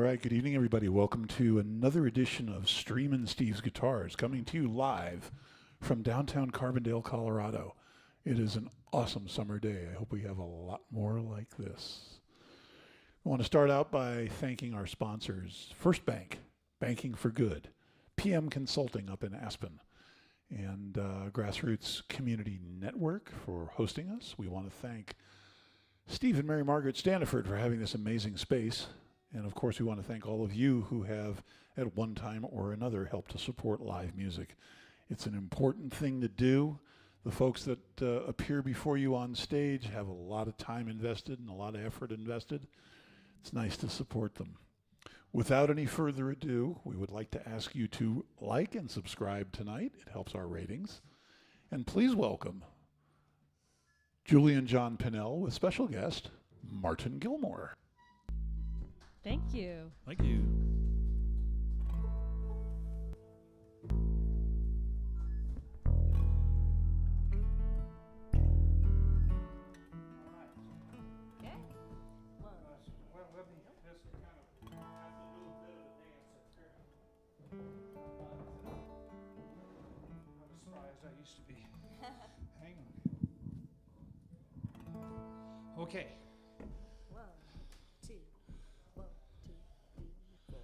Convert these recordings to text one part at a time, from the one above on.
right, good evening, everybody. Welcome to another edition of Streamin' Steve's Guitars, coming to you live from downtown Carbondale, Colorado. It is an awesome summer day. I hope we have a lot more like this. I want to start out by thanking our sponsors, First Bank, Banking for Good, PM Consulting up in Aspen, and GrassRoots Community Network for hosting us. We want to thank Steve and Mary Margaret Standiford for having this amazing space. And of course, we want to thank all of you who have, at one time or another, helped to support live music. It's an important thing to do. The folks that appear before you on stage have a lot of time invested and a lot of effort invested. It's nice to support them. Without any further ado, we would like to ask you to like and subscribe tonight. It helps our ratings. And please welcome Julie and John Pennell with special guest Martin Gilmore. Thank you. Thank you. Okay. Well, let me just kind of have a little bit of a dance up here. I'm as spry as I used to be. Hang on. Okay. 1, 2, 1, 2, 3, 4.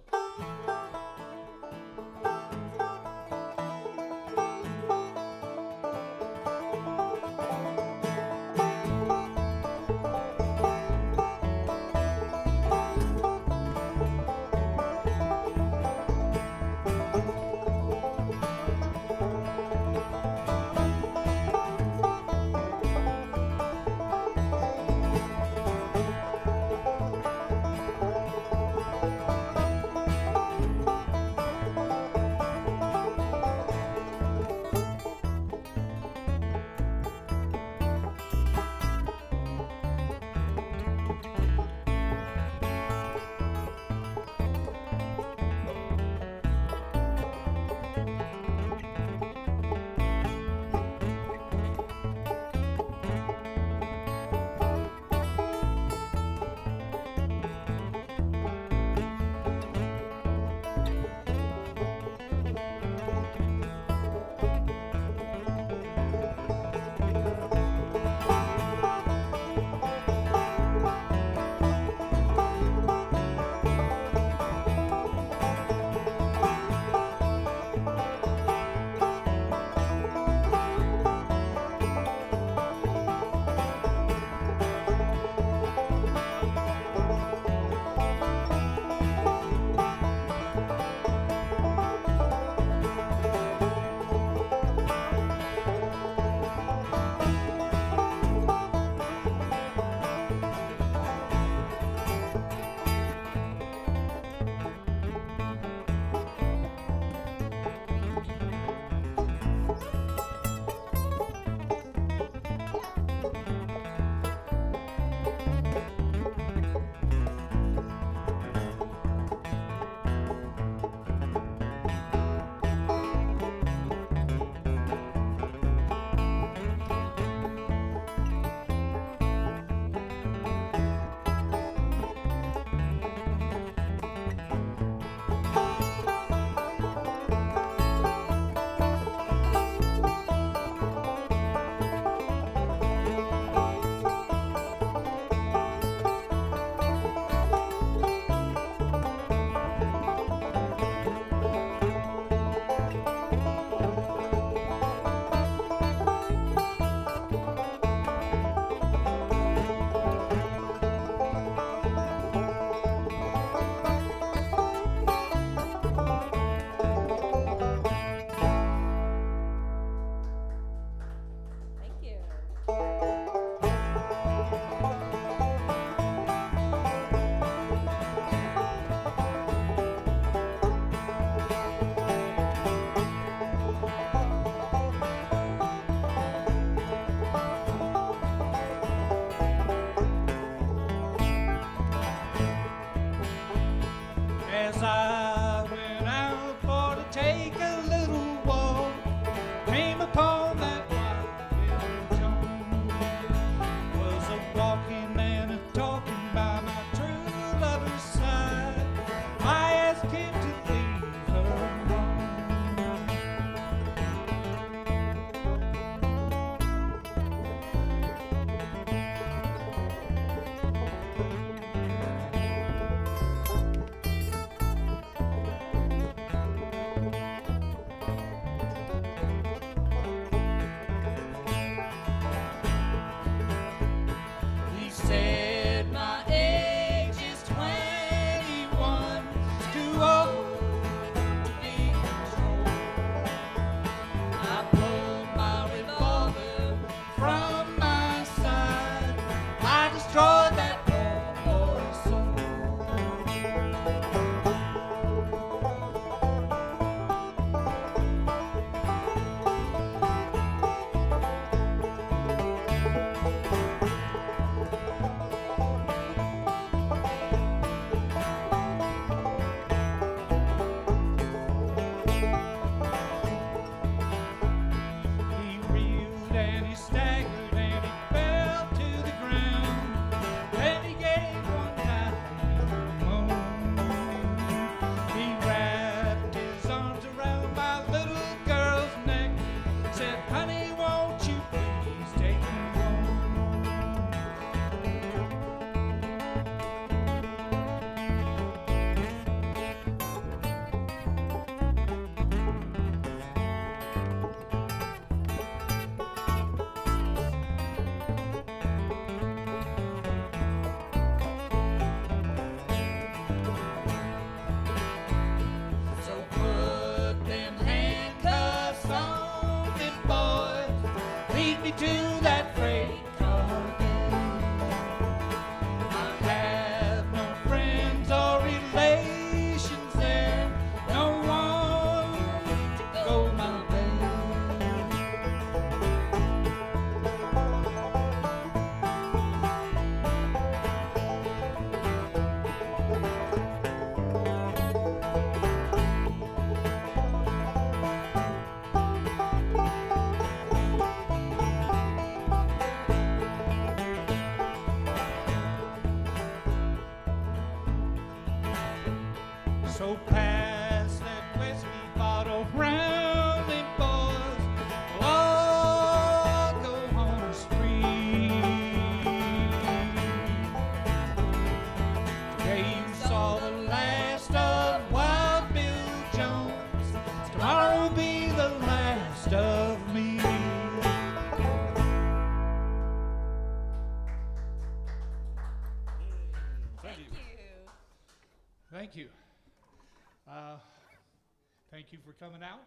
Thank you for coming out.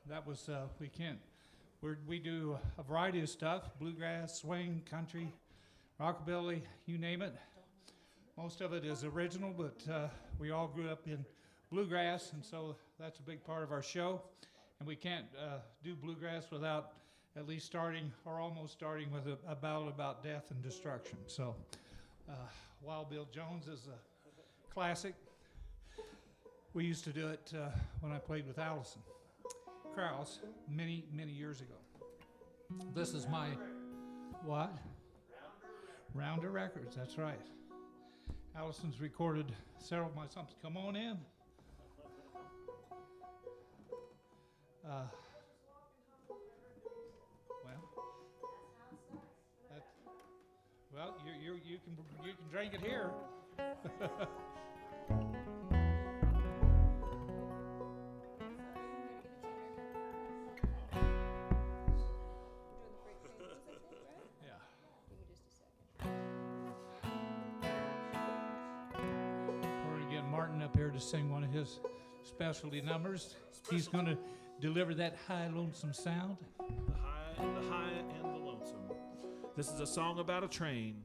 That was, we do a variety of stuff, bluegrass, swing, country, rockabilly, you name it. Most of it is original, but we all grew up in bluegrass, and so that's a big part of our show. And we can't do bluegrass without at least starting, or almost starting, with a ballad about death and destruction. So Wild Bill Jones is a classic. We used to do it when I played with Allison Krauss many, many years ago. This is my, what? Rounder Records, that's right. Allison's recorded several of my songs. Come on in. Well, you can drink it here. Martin up here to sing one of his specialty numbers. He's going to deliver that high, lonesome sound. The high and the lonesome. This is a song about a train.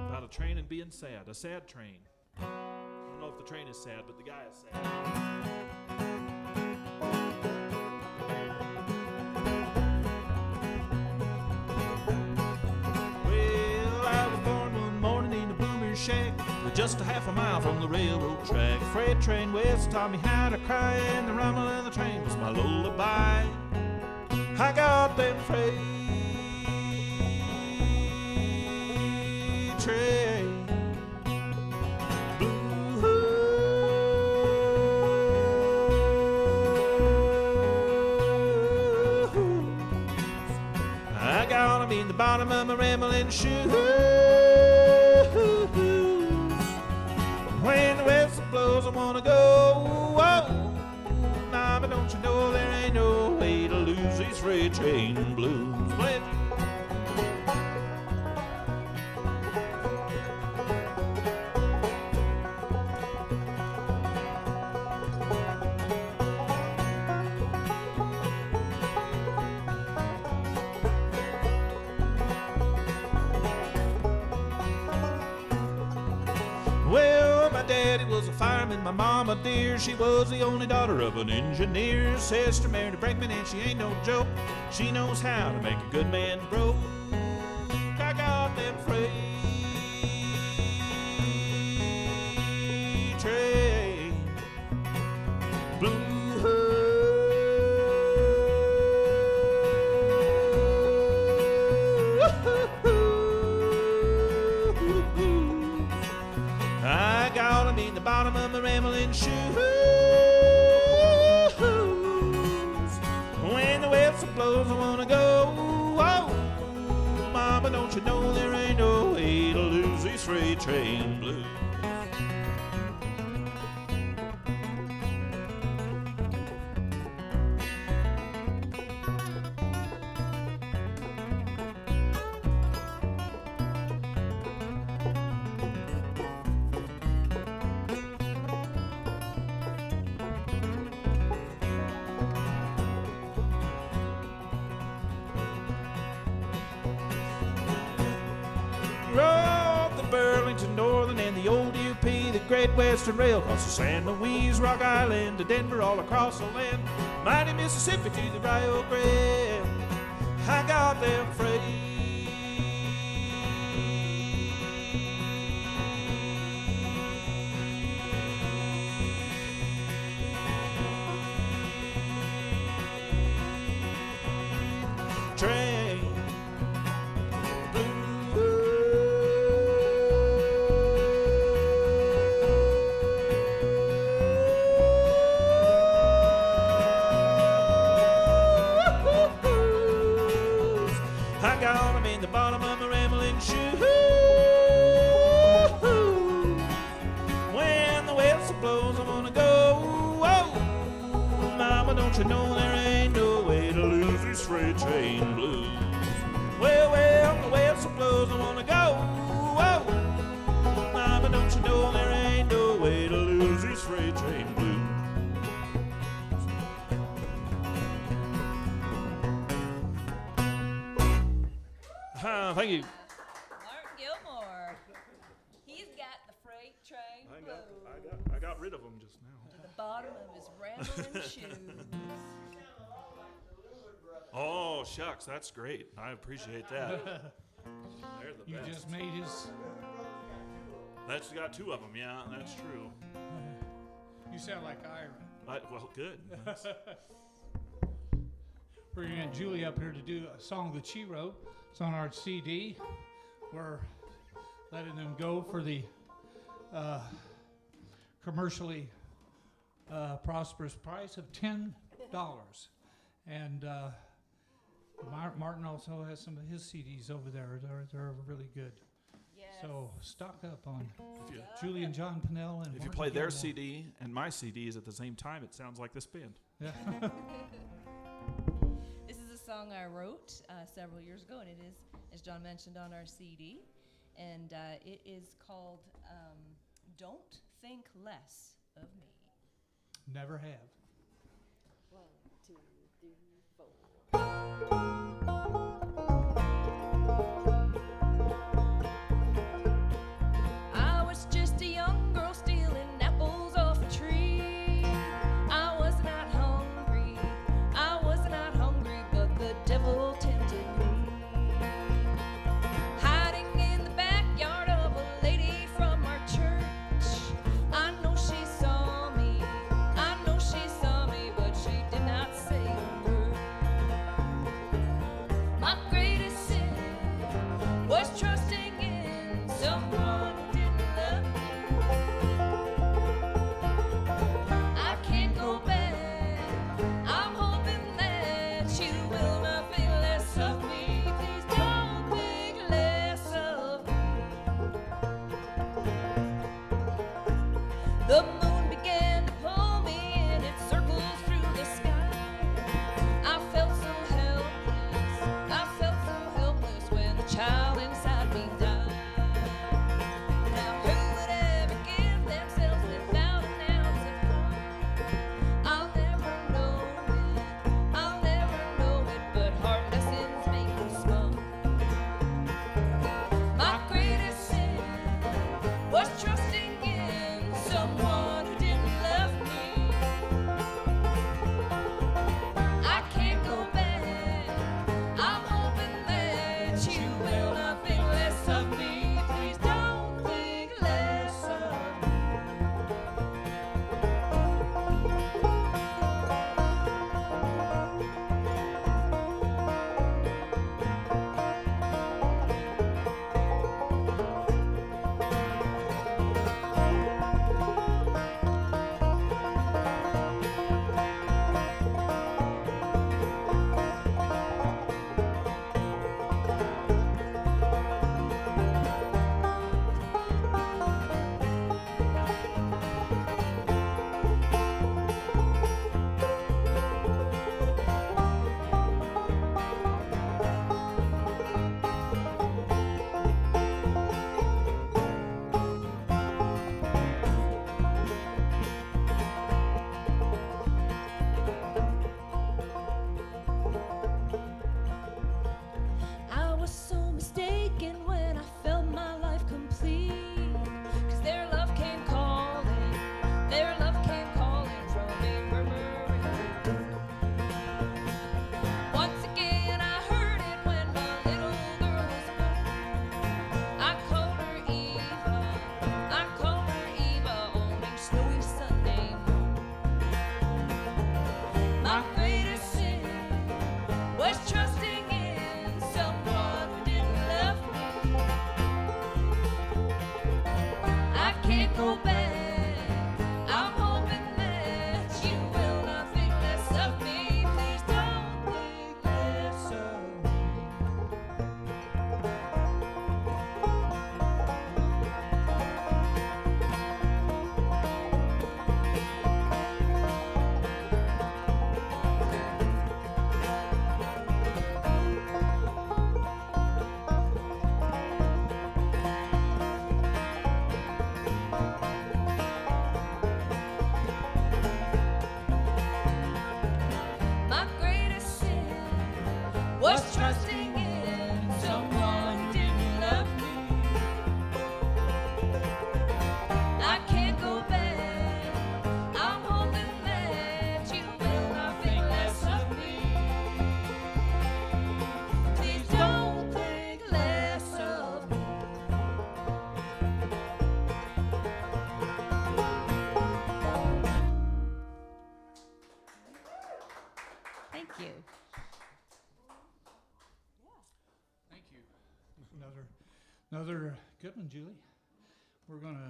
About a train and being sad. A sad train. I don't know if the train is sad, but the guy is sad. Well, I was born one morning in a boomer shack, just a half a mile from the railroad track. Freight train west taught me how to cry, and the rumble of the train was my lullaby. I got them freight train blues. I got 'em in the bottom of my rambling shoes. When the whistle blows, I wanna go. Whoa, mama, don't you know there ain't no way to lose these freight train blues? Daddy was a fireman, my mama dear, she was the only daughter of an engineer. Sister married a brakeman and she ain't no joke, she knows how to make a good man broke. I got them freight train blues. I got 'em in the bottom of my rambling shoes. When the whistle blows, I wanna go. Oh, mama, don't you know there ain't no way to lose these freight train blues? Rode the Burlington Northern and the old UP, the Great Western Rail across the San Luis, Rock Island to Denver, all across the land, mighty Mississippi to the Rio Grande. I got them freight train I got 'em in the bottom of my rambling shoes. When the whistle blows, I wanna go. Whoa, mama, don't you know there ain't no way to lose these freight train blues? Well, the whistle blows, I wanna go. Whoa, mama, don't you know there ain't no way to lose these freight train blues? Thank you. Martin Gilmore. He's got the freight train I got rid of them just now. to the bottom of his rambling shoes. Oh, shucks, that's great. I appreciate that. They're the You best. just made his. That's got 2 of them, yeah, that's true. You sound like Ira. Well, good. We're going to get Julie up here to do a song that she wrote. It's on our CD. We're letting them go for the commercially prosperous price of $10. And Martin also has some of his CDs over there. They're really good. Yes. So stock up on If you, Julie and John Pennell. And if you Martin play their Gilmore. CD and my CDs at the same time, it sounds like this band. Yeah. This is a song I wrote several years ago, and it is, as John mentioned, on our CD. And it is called Don't Think Less of Me. Never have. 1, 2, 3, 4. I was just a young girl stealing apples off a tree. I was not hungry, but the devil tempted me. Hiding in the backyard of a lady from our church. I know she saw me, but she did not say a word. My greatest sin was trusting in someone who didn't love me. I can't go back. I'm hoping that you will not think less of me. Please don't think less of me. The moon began to pull me in its circles through the sky. I felt so helpless when the child inside me died. Now who would ever give themselves without an ounce of heart? I'll never know it, but hard lessons make you smart. My greatest sin was trusting in someone who didn't love me. I can't go back. I'm hoping that you will not think less of me. Please don't think less of me. I was so mistaken when I felt my life complete. 'Cause their love came calling from a murmuring wind. Once again I heard it when my little girl was born. I called her Eva on a snowy Sunday morning. My greatest sin was trusting in someone who didn't love me. I can't go back. I'm Another good one, Julie. We're going to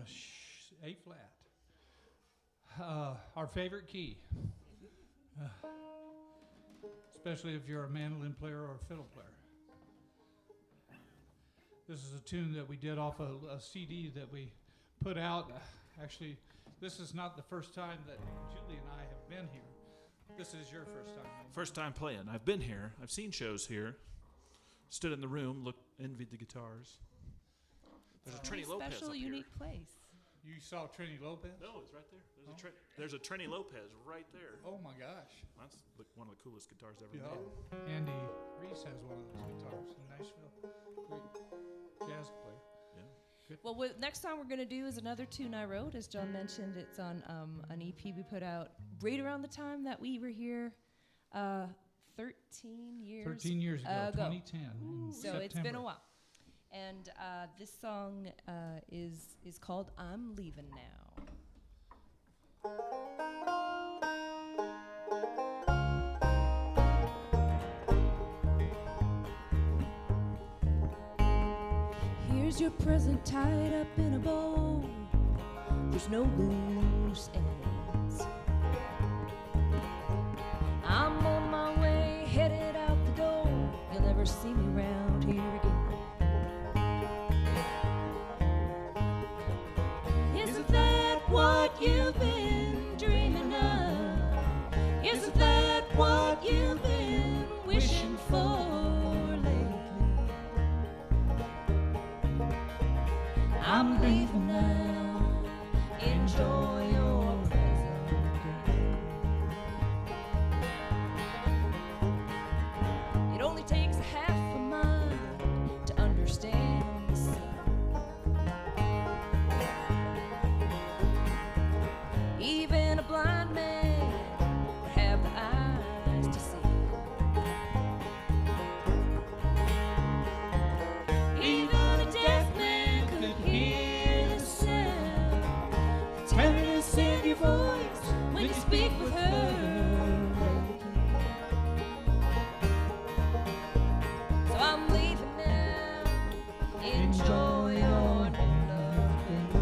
A flat. Our favorite key. Especially if you're a mandolin player or a fiddle player. This is a tune that we did off a CD that we put out. Actually, this is not the first time that Julie and I have been here. This is your first time. First time playing. I've been here. I've seen shows here. Stood in the room, envied the guitars. There's a Trini Lopez Special, up here. unique place. You saw Trini Lopez? No, it's right there. There's a Trini Lopez right there. Oh my gosh. That's one of the coolest guitars ever Yeah. made. Andy Reese has one of those guitars in Nashville. Great jazz player. Yeah. Well, next song we're going to do is another tune I wrote. As John mentioned, it's on an EP we put out right around the time that we were here 13 years 13 years ago, 2010. in So it's been September. a while. And this song is called I'm Leaving Now. Here's your present tied up in a bow. There's no loose ends. I'm on my way, headed out the door. You'll never see me round here again. Isn't that what you've been dreaming of? Isn't that what you've been wishing for lately? I'm leaving now. Enjoy your present day. It only takes a half a mind to understand the scene. Even a blind man would have the eyes to see. Even a deaf man could hear the sound, tenderness in your voice when you speak with her. So I'm leaving now. Enjoy your new love, baby.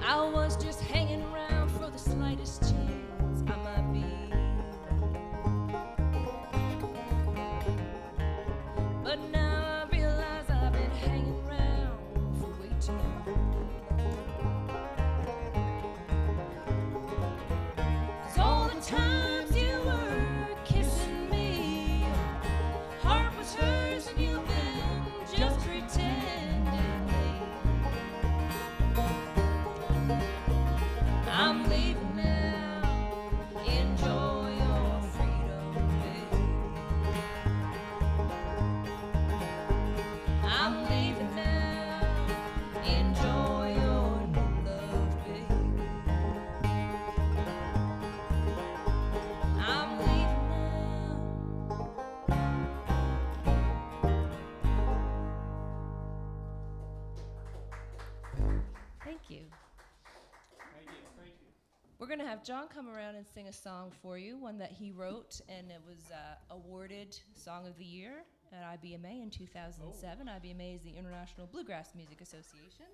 I was just hanging around for the slightest chance I might be. But now I realize I've been hanging around for way too long. 'Cause all the times you were kissing me, heart was hers and you've been just pretending me. I'm leaving now. Enjoy your freedom, baby. I'm leaving now. Enjoy your new love, baby. I'm leaving now. Thank you. Thank you. Thank you. We're going to have John come around and sing a song for you, one that he wrote, and it was awarded Song of the Year at IBMA in 2007. IBMA is the International Bluegrass Music Association.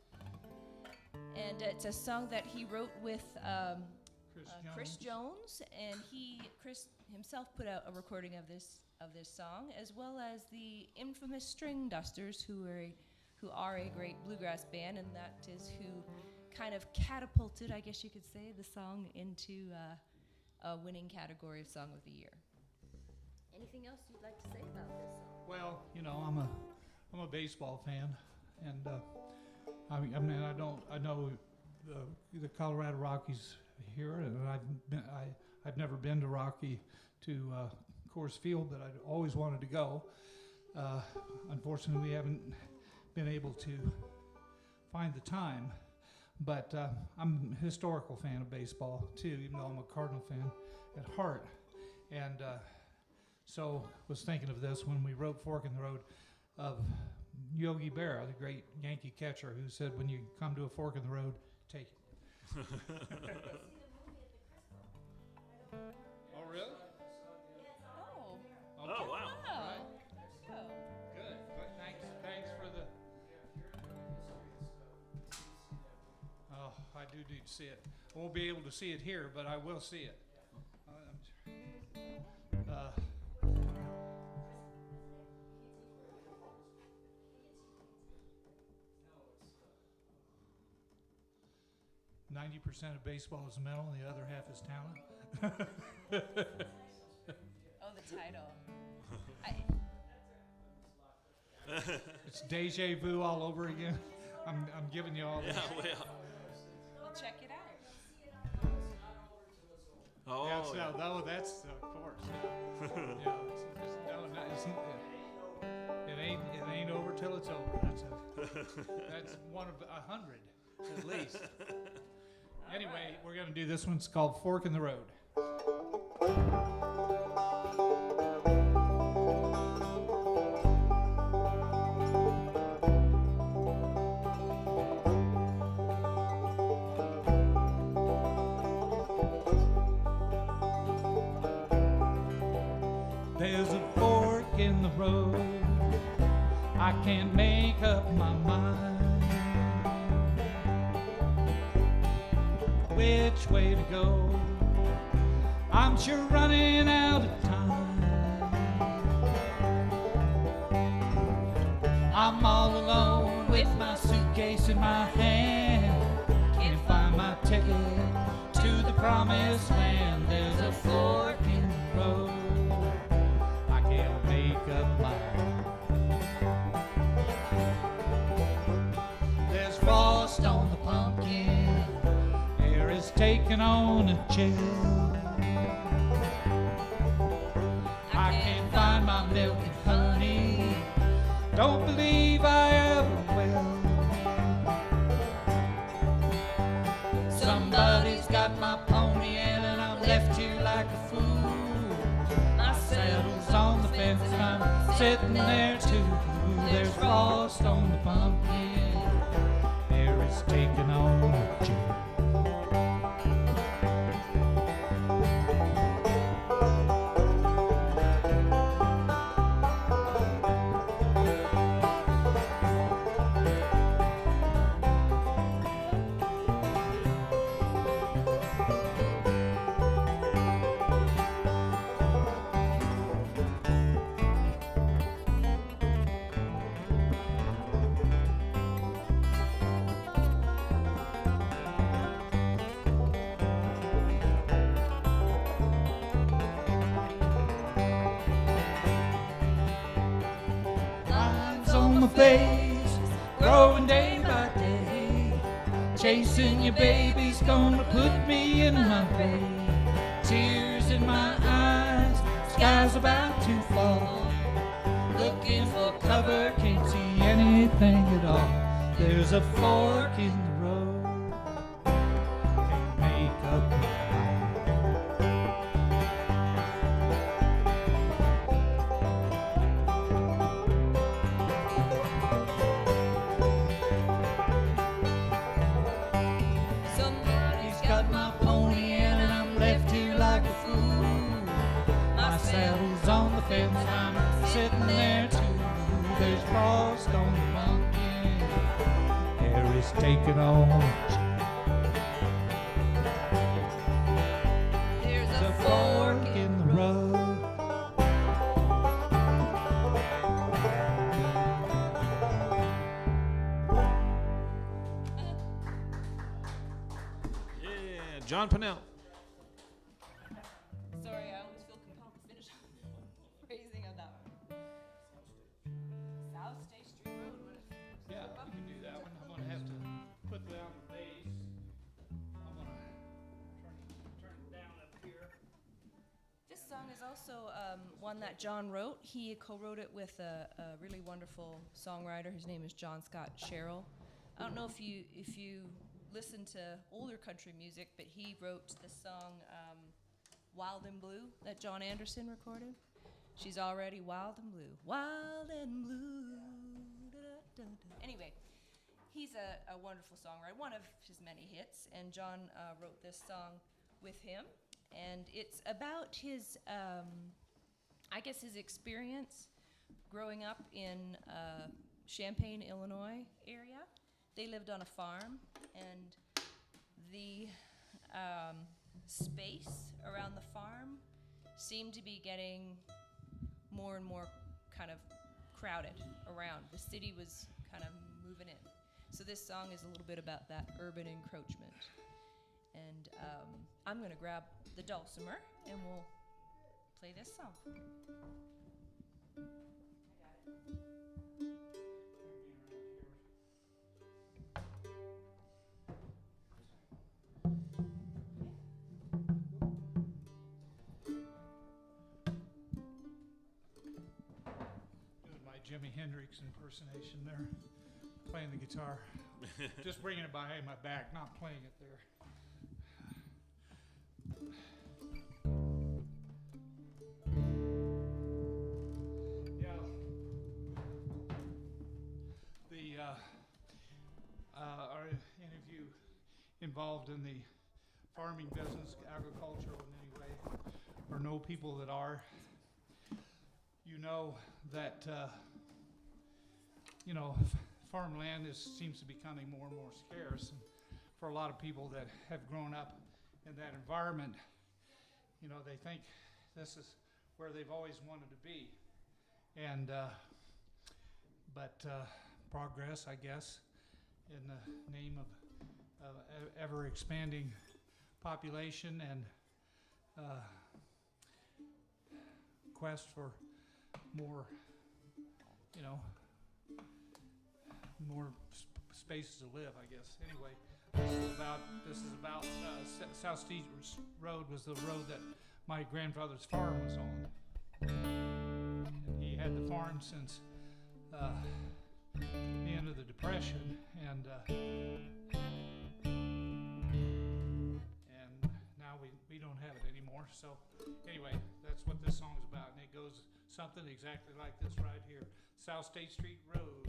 And it's a song that he wrote with Chris Jones, and Chris himself put out a recording of this song, as well as the infamous String Dusters, who are a great bluegrass band, and that is who kind of catapulted, I guess you could say, the song into a winning category of Song of the Year. Anything else you'd like to say about this song? Well, you know, I'm a baseball fan, and I know the Colorado Rockies here, and I've never been to Rocky to Coors Field, but I'd always wanted to go. Unfortunately, we haven't been able to find the time. But I'm a historical fan of baseball too, even though I'm a Cardinal fan at heart. And so was thinking of this when we wrote Fork in the Road of Yogi Berra, the great Yankee catcher, who said, when you come to a fork in the road, take it. Oh, really? Oh. Okay. Oh, wow. Right. Oh. Good. Thanks for the. Oh, I do need to see it. I won't be able to see it here, but I will see it. 90% of baseball is mental, and the other half is talent. Oh, the title. It's deja vu all over again. I'm giving you all Yeah, this. well. We'll check it out. Oh, Yeah, yeah. no, that's of course. Yeah, it ain't over till it's over. That's one of 100 at least. Anyway, we're gonna do this one. It's called Fork in the Road. There's a fork in the road, I can't make up my mind which way to go. I'm sure running out of time. I'm all alone with my suitcase in my hand. Can't find my ticket to the promised land. There's a fork in the road, I can't make up my mind. There's frost on the pumpkin, air is taking on a chill. I can't find my milk and honey, don't believe I ever will. Somebody's got my pony and I'm left here like a fool. My saddle's on the fence and I'm sitting there too. There's frost on the pumpkin, air is taking on a chill. Face growing day by day, chasing your baby's gonna put me in my bed. Tears in my eyes, sky's about to fall. Looking for cover, can't see anything at all. There's a fork in the road, can't make up my mind. I'm sitting there too. There's frost on the pumpkin, air is taking on. There's a fork in the road. Yeah, John Pennell. Sorry, I always feel compelled to finish phrasing of that one. South State Street Road. Yeah, you can do that one. I'm gonna have to put down the bass. I'm gonna turn it down up here. This song is also one that John wrote. He co-wrote it with a really wonderful songwriter. His name is John Scott Sherrill. I don't know if you listen to older country music, but he wrote the song Wild and Blue that John Anderson recorded. She's already wild and blue, wild and blue. Da-da-da-da. Anyway, he's a wonderful songwriter, one of his many hits, and John wrote this song with him, and it's about his, I guess, his experience growing up in Champaign, Illinois area. They lived on a farm, and the space around the farm seemed to be getting more and more kind of crowded around. The city was kind of moving in. So this song is a little bit about that urban encroachment. And I'm going to grab the dulcimer, and we'll play this song. Jimi Hendrix impersonation there, playing the guitar. Just bringing it behind my back, not playing it there. Yeah. Are any of you involved in the farming business, agricultural in any way, or know people that are? You know that farmland seems to be becoming more and more scarce, and for a lot of people that have grown up in that environment, they think this is where they've always wanted to be. And but progress, I guess, in the name of ever expanding population and quest for more, more spaces to live, I guess. Anyway, this is about South Street Road was the road that my grandfather's farm was on. And he had the farm since the end of the Depression, and now we don't have it anymore. So anyway, that's what this song's about, and it goes something exactly like this right here. South State Street Road.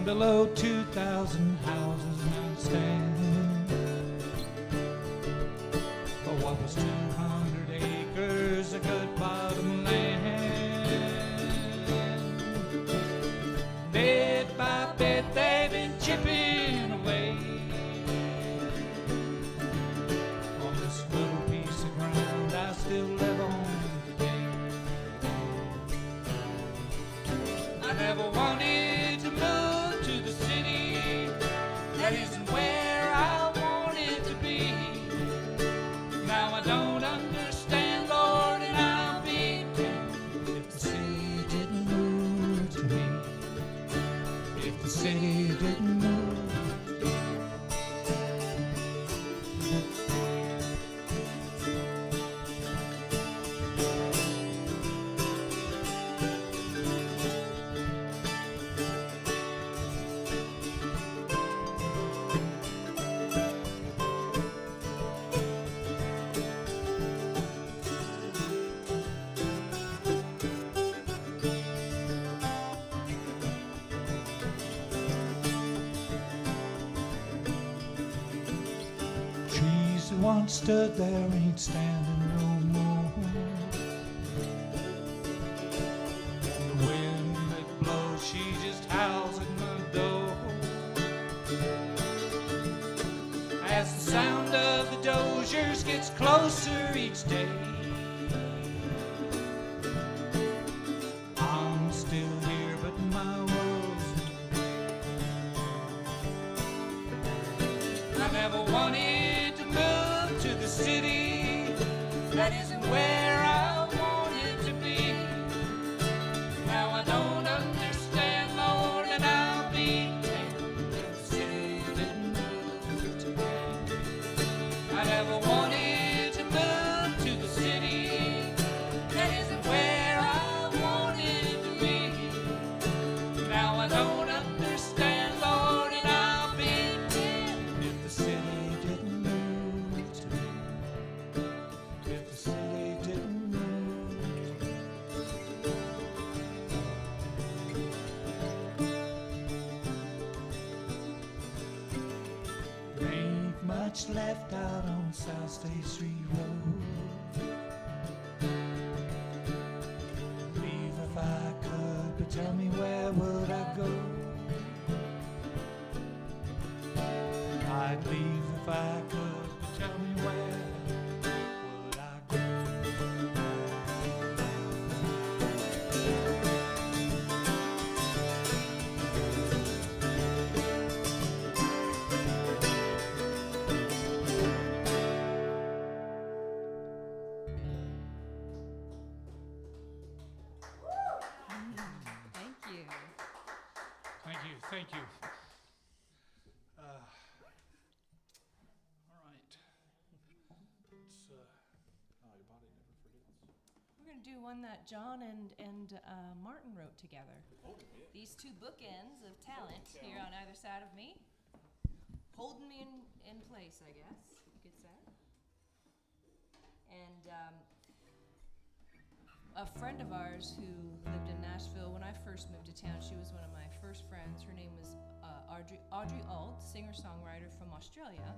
Below 2,000 houses now stand, for what was 200 acres of good bottom land. Bed by bed they've been chipping away on this little piece of ground I still live on today. I never wanted to move to the city, that isn't where I wanted to be. Now I don't understand, Lord, and I'll be damned if the city didn't move to me. If the city didn't move. Once stood there ain't standing no more. The wind that blows, she just howls at my door. wanted to move to the city. That isn't where I wanted to be. Now I don't understand, Lord, and I'll be damned if the city didn't move to me. I never wanted to move to the city. That isn't where I wanted to be. Now I don't understand, Lord, and I'll be damned if the city didn't move to me. If the city didn't move to me. There ain't much left out on South State Street Road. Leave if I could, but tell me where would I go? I'd leave if I could, but tell me where would I go? Thank you. Thank you, thank you. All right. Let's, We're going to do one that John and Martin wrote together. These two bookends of talent here on either side of me, holding me in place, I guess you could say. And a friend of ours who lived in Nashville when I first moved to town, she was one of my first friends. Her name was Audrey Auld, singer-songwriter from Australia.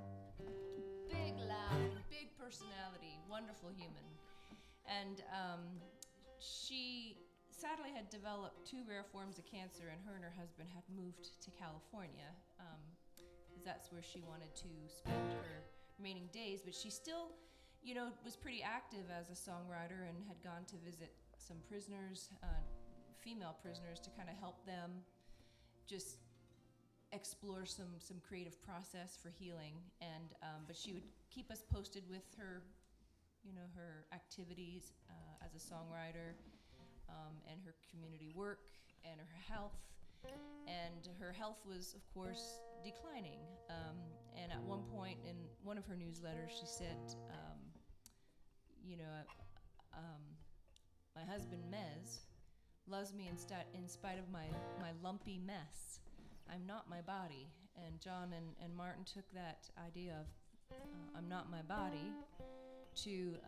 Big, loud, big personality, wonderful human. And she sadly had developed 2 rare forms of cancer, and her husband had moved to California because that's where she wanted to spend her remaining days. But she still, you know, was pretty active as a songwriter and had gone to visit some prisoners, female prisoners, to kind of help them just explore some creative process for healing. And but she would keep us posted with her, you know, her activities as a songwriter, and her community work and her health. And her health was, of course, declining. And at one point in one of her newsletters, she said, you know, my husband, Mez, loves me in spite of my lumpy mess. I'm not my body. And John and Martin took that idea of I'm not my body to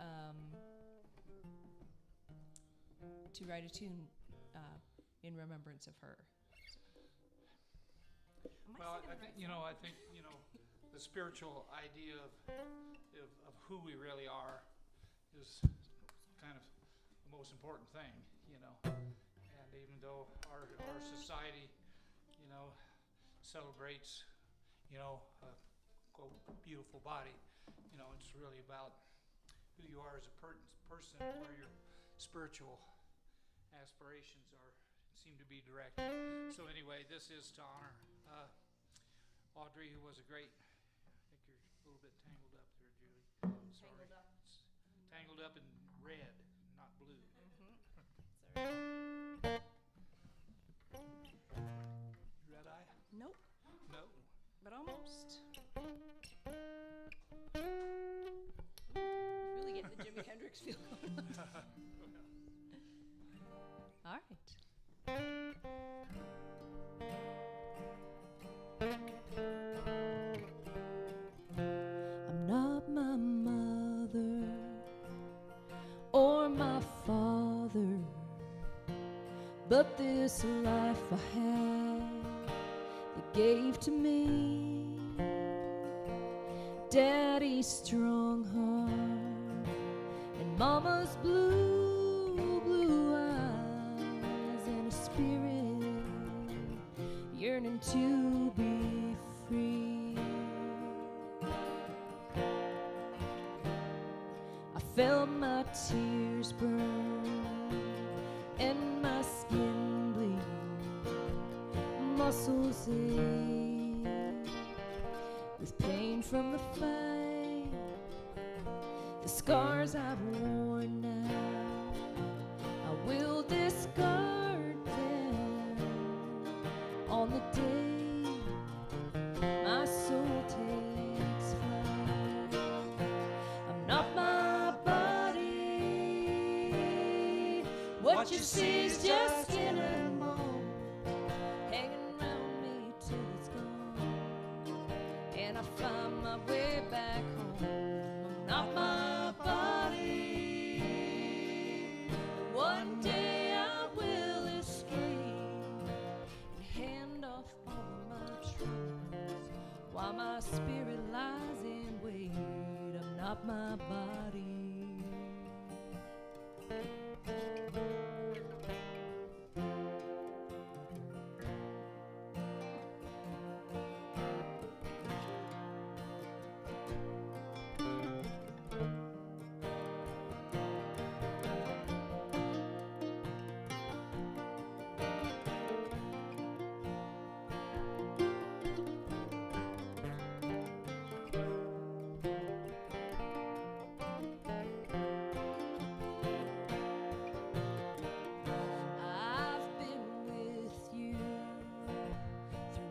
write a tune in remembrance of her. well, I think, the spiritual idea of who we really are is kind of the most important thing, And even though our society, celebrates, a quote beautiful body, it's really about who you are as a person, where your spiritual aspirations seem to be directed. So anyway, this is to honor Audrey, who was a great. I think you're a little bit tangled up there, Julie. Sorry. Tangled up. It's tangled up in red, not blue. Red eye? Nope, No. but almost. Really getting the Jimi Hendrix feel going on. All right. I'm not my mother or my father, but this life I had they gave to me. Daddy's strong heart and Mama's blue eyes, and a spirit yearning to be free. I felt my tears burn and my skin bleed, muscles ache with pain from the fight, the scars I've worn now, I will discard them on the day my soul takes flight. I'm not my body, what you see is just skin and bone, hanging around me till it's gone, and I find my way back home. I'm not my body, one day I will escape and hand off all of my troubles while my spirit lies in wait. I'm not my body.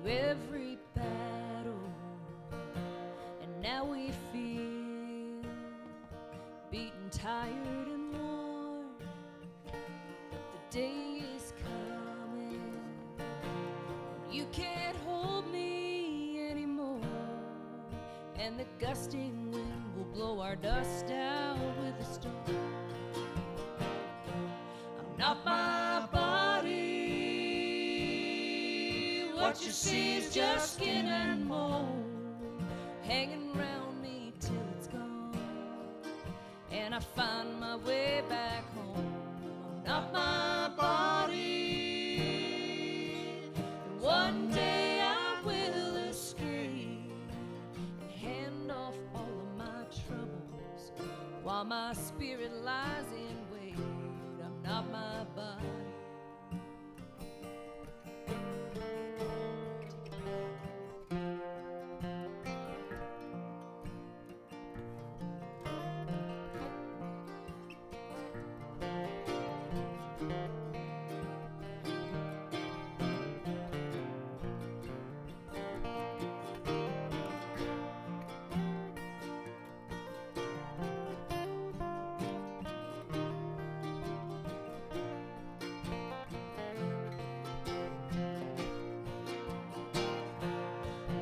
Every battle, and now we feel beaten, tired, and worn. The day is coming, you can't hold me anymore, and the gusting wind will blow our dust out with a storm. I'm not my body, what you see is just skin and bone, hanging around me till it's gone, and I find my way back home. I'm not my body, and one day I will escape and hand off all of my troubles while my spirit lies in wait. I'm not my body.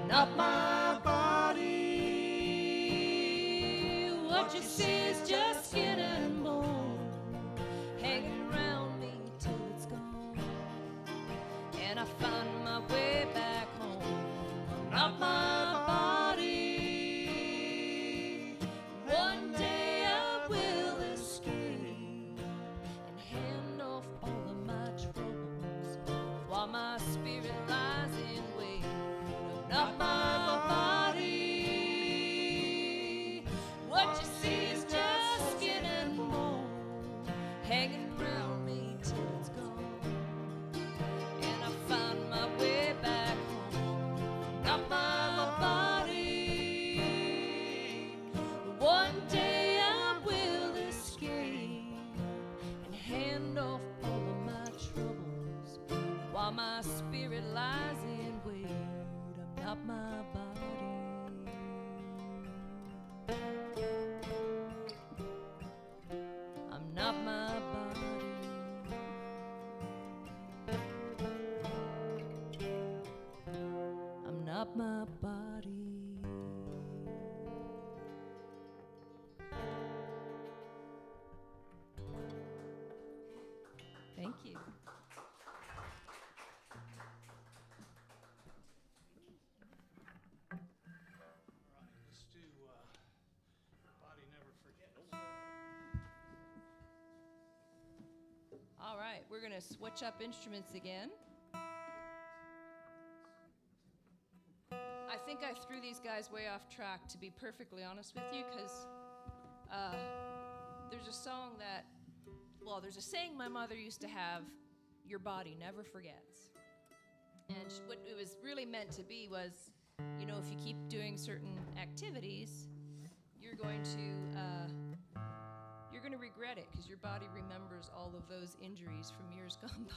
Not my body, what you see is just skin and bone, hanging around me till it's gone, and I find my way back home. Not my body, one day I will escape and hand off all of my troubles while my spirit lies in wait. Not my body, what you see is just skin and bone, hanging around me till it's gone, and I find my way back home. Not my body, one day I will escape and hand off all of my troubles while my spirit lies in wait. Not my body. I'm not my body. I'm not my body. Thank you. All right, we're going to switch up instruments again. I think I threw these guys way off track, to be perfectly honest with you, because there's a song that, well, there's a saying my mother used to have, your body never forgets. And what it was really meant to be was, you know, if you keep doing certain activities, you're going to regret it because your body remembers all of those injuries from years gone by.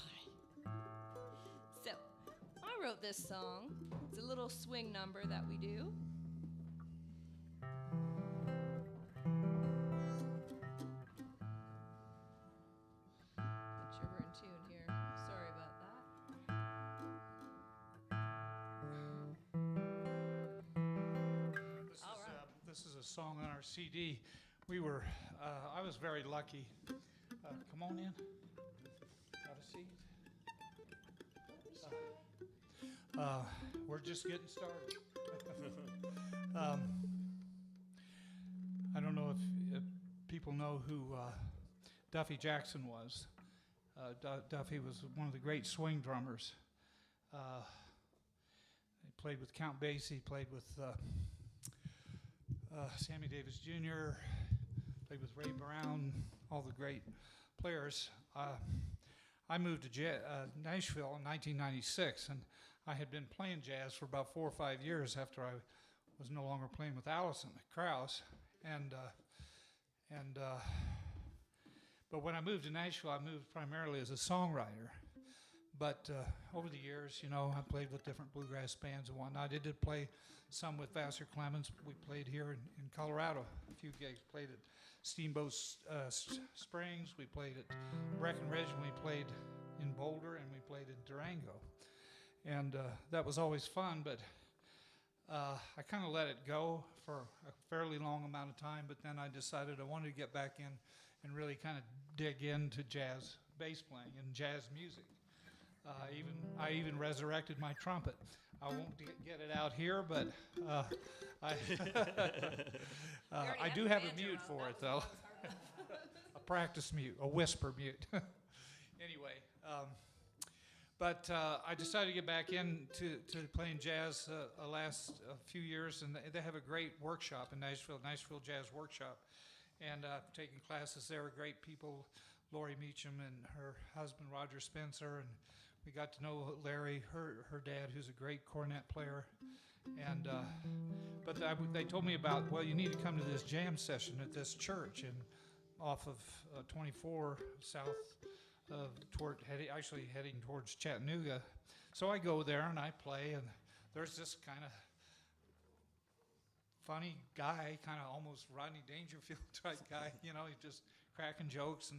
So, I wrote this song. It's a little swing number that we do. Make sure we're in tune here. Sorry about that. This is a song on our CD. We were, I was very lucky. Come on in. Have a seat. We're just getting started. I don't know if people know who Duffy Jackson was. Duffy was one of the great swing drummers. He played with Count Basie, played with Sammy Davis Jr., played with Ray Brown, all the great players. I moved to Nashville in 1996, and I had been playing jazz for about 4 or 5 years after I was no longer playing with Allison Krauss. But when I moved to Nashville, I moved primarily as a songwriter. But over the years, you know, I played with different bluegrass bands and whatnot. I did play some with Vassar Clemens. We played here in Colorado. A few gigs. Played at Steamboat Springs. We played at Breckenridge, and we played in Boulder, and we played in Durango. And that was always fun, but I kind of let it go for a fairly long amount of time, but then I decided I wanted to get back in and really kind of dig into jazz bass playing and jazz music. I even resurrected my trumpet. I won't get it out here, but I do have a mute for it, though. A practice mute, a whisper mute. Anyway, but I decided to get back into playing jazz the last few years, and they have a great workshop in Nashville, Nashville Jazz Workshop, and taking classes there. Great people, Lori Meacham and her husband Roger Spencer, and we got to know Larry, her dad, who's a great cornet player, and but they told me about, well, you need to come to this jam session at this church and off of 24 south. Heading towards Chattanooga. So I go there and I play, and there's this kind of funny guy, kind of almost Rodney Dangerfield type guy, you know, he's just cracking jokes,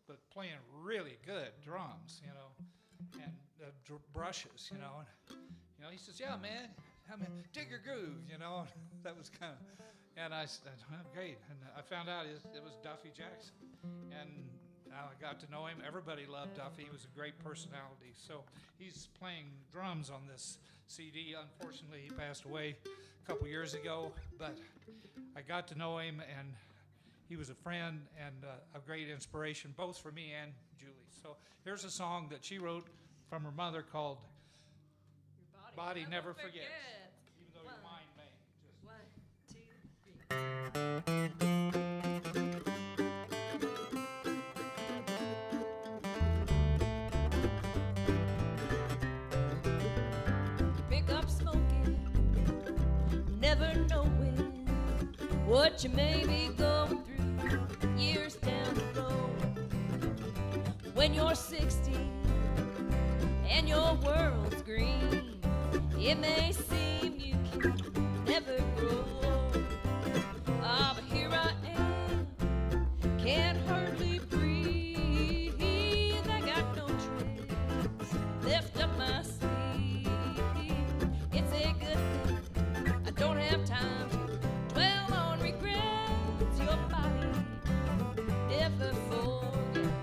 but playing really good drums, you know, and brushes, you know. And, you know, he says, yeah, man, dig your groove, you know. That was kind of, and I said, oh, great. And I found out it was Duffy Jackson. And I got to know him. Everybody loved Duffy. He was a great personality. So he's playing drums on this CD. Unfortunately, he passed away a couple years ago, but I got to know him, and he was a friend and a great inspiration, both for me and Julie. So here's a song that she wrote from her mother called Your Body Never Forgets. Even though your mind may. Just 1, 2, 3. Never knowing what you may be going through years down the road. When you're 60 and your world's green, it may seem you can never grow old. Ah, but here I am, can't hardly breathe. I got no tricks left up my sleeve. It's a good thing I don't have time to dwell on regrets. Your body never forgets.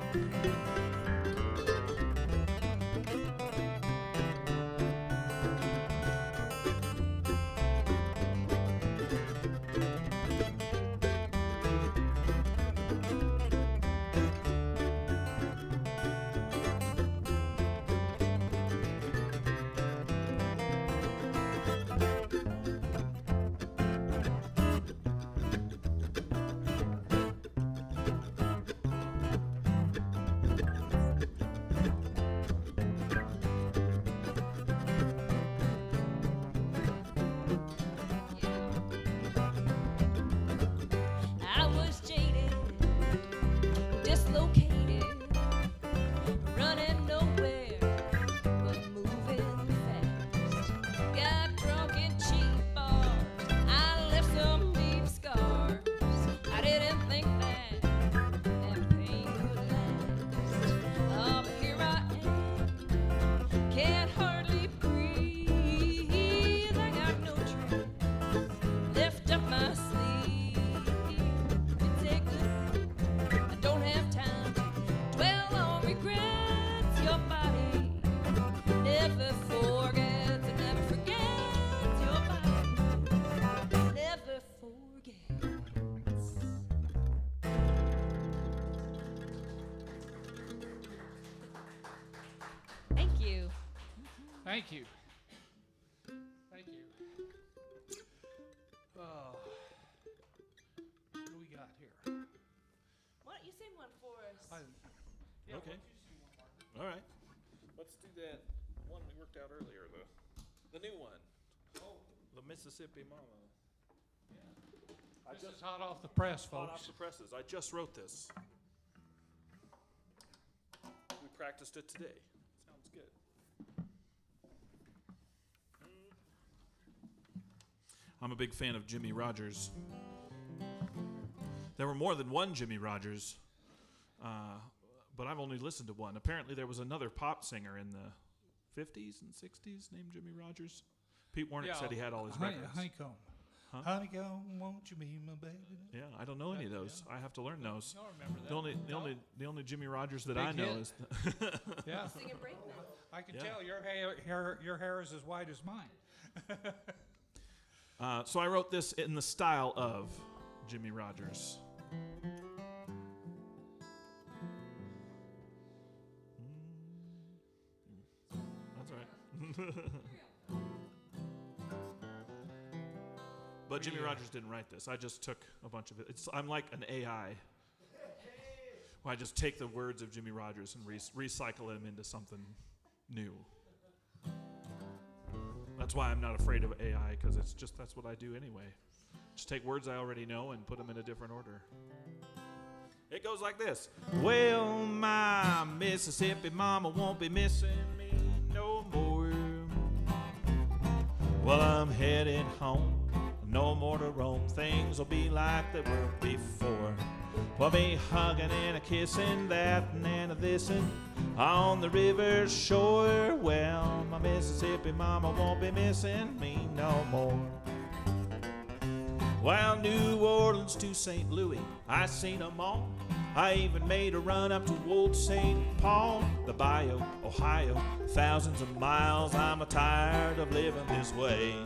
Thank you. Thank you. What do we got here? Why don't you sing one for us? Yeah, Okay. All right. Let's do that one we worked out earlier, the new one. Oh. The Mississippi Mama. This is hot off the press, Hot off folks. the presses. I just wrote this. We practiced it today. Sounds good. I'm a big fan of Jimmy Rogers. There were more than one Jimmy Rogers, but I've only listened to one. Apparently there was another pop singer in the 50s and 60s named Jimmy Rogers. Pete Warnick said he had all his records. Honeycomb. Huh? Honeycomb, won't you be my baby? Yeah, I don't know any of those. I have to learn those. Y'all remember that? The only Jimmy Rogers that Big I know hit. is Yeah. Singing Brakeman. I can Yeah. tell your hair is as white as mine. so I wrote this in the style of Jimmy Rogers. That's all right. But Jimmy Rogers didn't write this. I just took a bunch of it. I'm like an AI. Where I just take the words of Jimmy Rogers and recycle them into something new. That's why I'm not afraid of AI, because that's what I do anyway. Just take words I already know and put them in a different order. It goes like this. Well, my Mississippi mama won't be missing me no more. Well, I'm headed home, no more to roam. Things will be like they were before. We'll be hugging and a kissing, that and a thising on the river's shore. Well, my Mississippi mama won't be missing me no more. Well, New Orleans to St. Louis, I seen 'em all. I even made a run up to old St. Paul, the Bayou, Ohio, thousands of miles. I'm tired of living this way.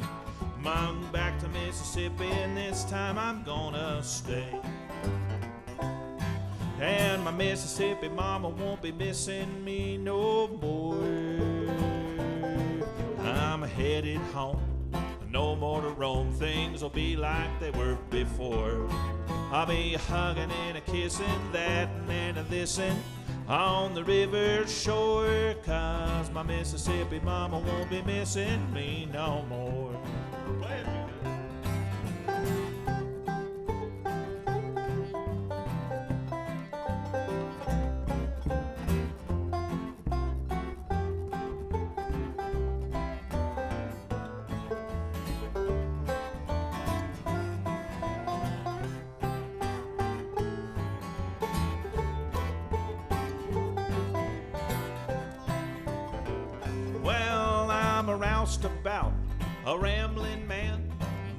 I'm back to Mississippi, and this time I'm gonna stay. And my Mississippi mama won't be missing me no more. I'm headed home, no more to roam. Things will be like they were before. I'll be hugging and a kissing, that and a thising on the river's shore. 'Cause my Mississippi mama won't be missing me no more. About a rambling man.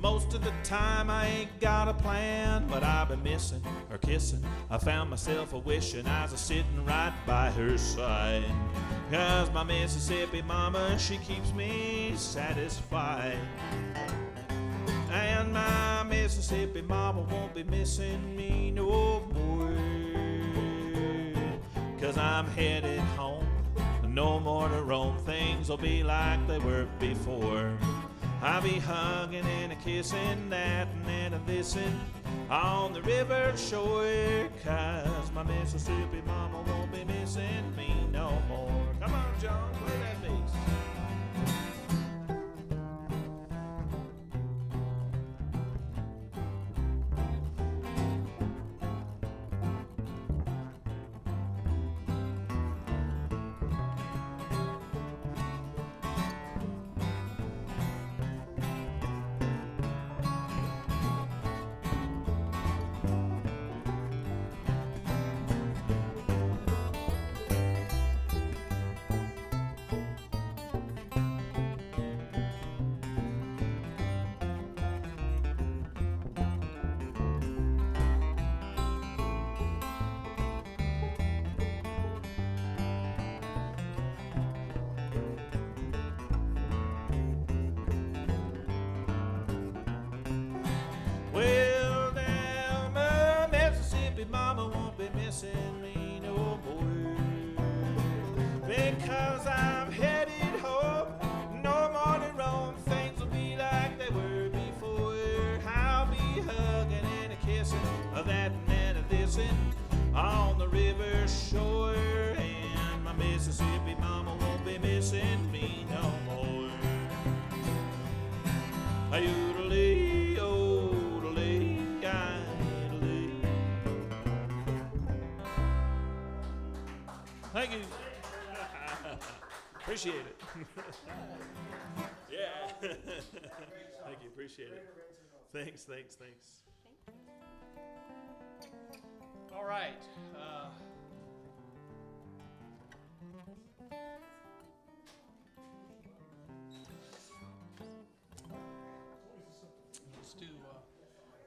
Most of the time I ain't got a plan, but I've been missing her kissing. I found myself a wishing I was sitting right by her side. 'Cause my Mississippi mama, she keeps me satisfied. And my Mississippi mama won't be missing me no more. 'Cause I'm headed home, no more to roam. Things will be like they were before. I'll be hugging and a kissing, that and a thising on the river shore. 'Cause my Mississippi mama won't be missing me no more. Come on, John, play that bass. Well, now my Mississippi mama won't be missing me no more. Because I'm headed home, racing on the river shore, and my Mississippi mama won't be missing me no more. Yodelee, yodelee, yodelee. Thank you. Appreciate it. Yeah. Thank you. Appreciate it. Thanks. All right. Let's do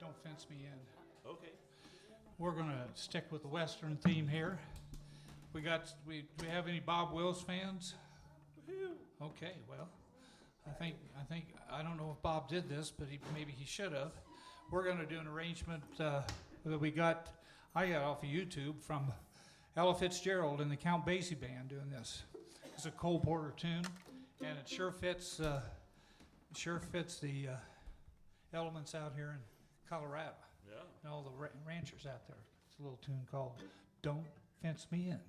Don't Fence Me In. Okay. We're going to stick with the Western theme here. We have any Bob Wills fans? Woohoo. Okay, well, I don't know if Bob did this, but maybe he should have. We're going to do an arrangement that I got off of YouTube from Ella Fitzgerald and the Count Basie Band doing this. It's a Cole Porter tune, and it sure fits the elements out here in Colorado. Yeah. And all the ranchers out there. It's a little tune called Don't Fence Me In.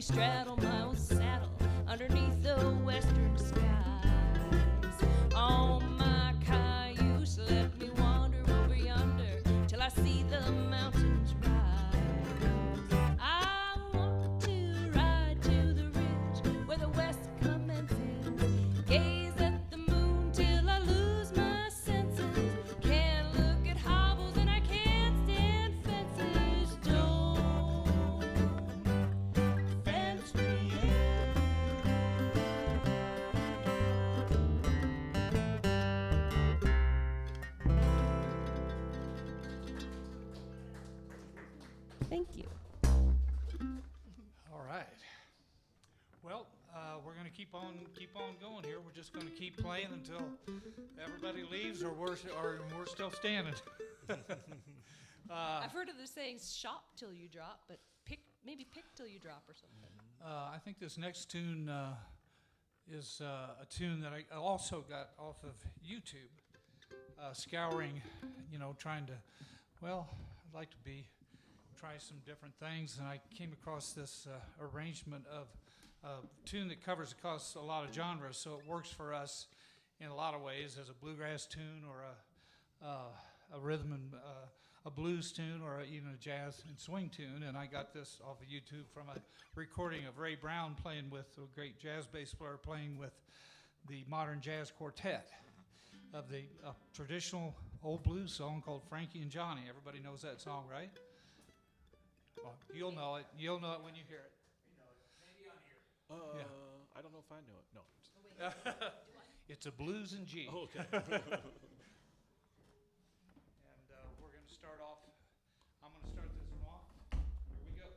straddle my own saddle underneath the western skies. On my cayuse, let me wander over yonder till I see the mountains rise. I want to ride to the ridge where the west commences, gaze at the moon till I lose my senses. Can't look at hobbles and I can't stand fences. Don't fence me in. Thank you. All right. Well, we're going to keep on going here. We're just going to keep playing until everybody leaves, or we're still standing. I've heard of the saying "shop till you drop," but maybe pick till you drop or something. I think this next tune is a tune that I also got off of YouTube, scouring, trying to, I'd like to try some different things, and I came across this arrangement of a tune that covers across a lot of genres, so it works for us in a lot of ways as a bluegrass tune or a rhythm and a blues tune or even a jazz and swing tune. And I got this off of YouTube from a recording of Ray Brown playing with a great jazz bass player playing with the Modern Jazz Quartet of the traditional old blues song called Frankie and Johnny. Everybody knows that song, right? Well, you'll know it. You'll know it when you hear it. Maybe on here. Yeah. I don't know if I know it. No. It's a blues in G. Oh, okay. And we're going to start off. I'm going to start this one off. Here we go.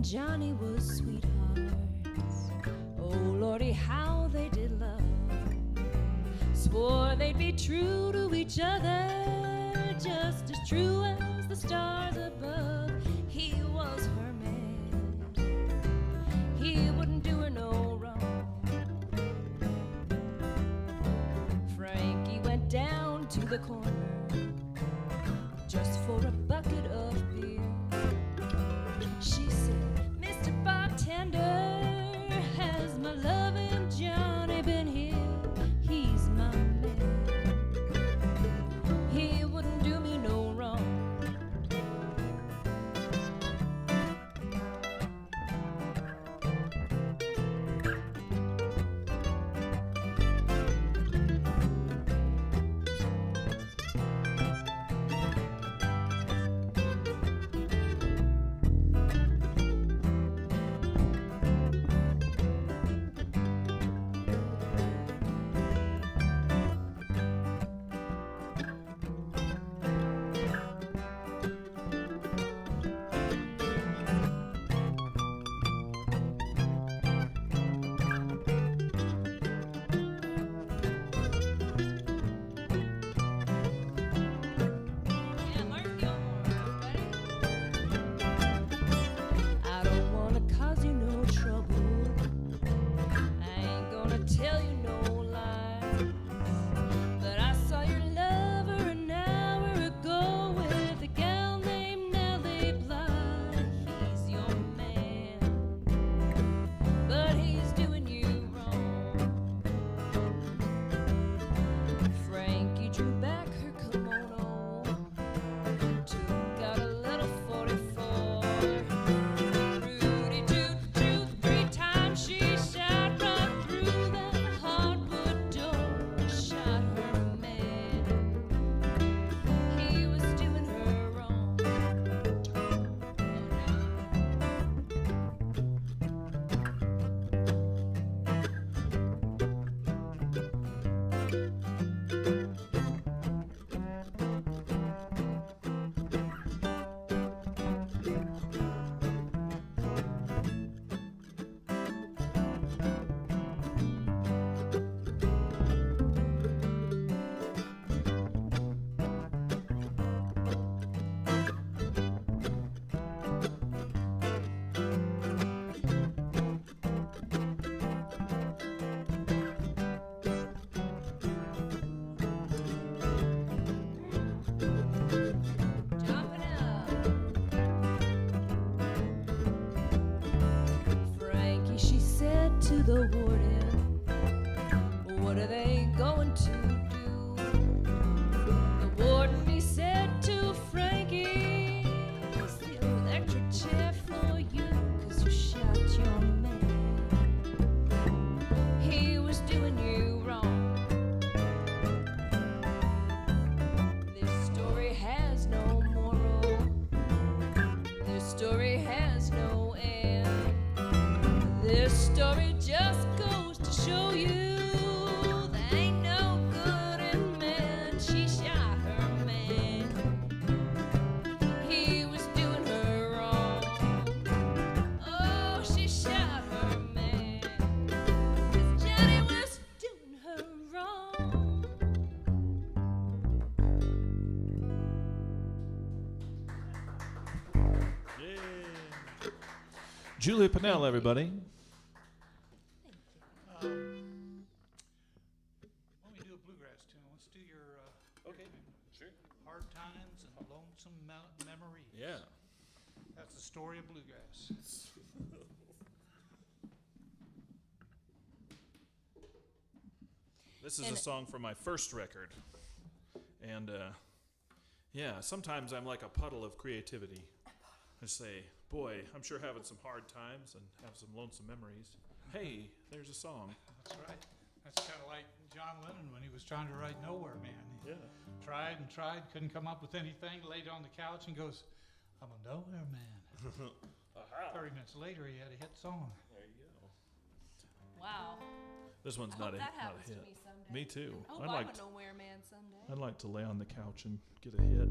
Johnny was sweethearts. Oh Lordy, how they did love. Swore they'd be true to each other, just as true as the stars above. He was her man. He wouldn't do her no wrong. Frankie went down to the corner just for a bucket of beer. She said, Mr. Bartender, has my loving Johnny been here? He's my man. He wouldn't do me no wrong. Julia Pennell, everybody. Let me do a bluegrass tune. Let's do your Okay, sure. Hard Times and Lonesome Memories. Yeah. That's the story of bluegrass. This is a song from my first record. And, yeah, sometimes I'm like a puddle of creativity. I say, boy, I'm sure having some hard times and have some lonesome memories. Hey, there's a song. That's right. That's kind of like John Lennon when he was trying to write Nowhere Man. He tried and tried, couldn't come up with anything, laid on the couch and goes, I'm a nowhere man. 30 minutes later, he had a hit song. There you go. Wow. This one's I not hope a that not happens a hit. to me someday. Me too. I hope I'm a nowhere man someday. I'd like to lay on the couch and get a hit.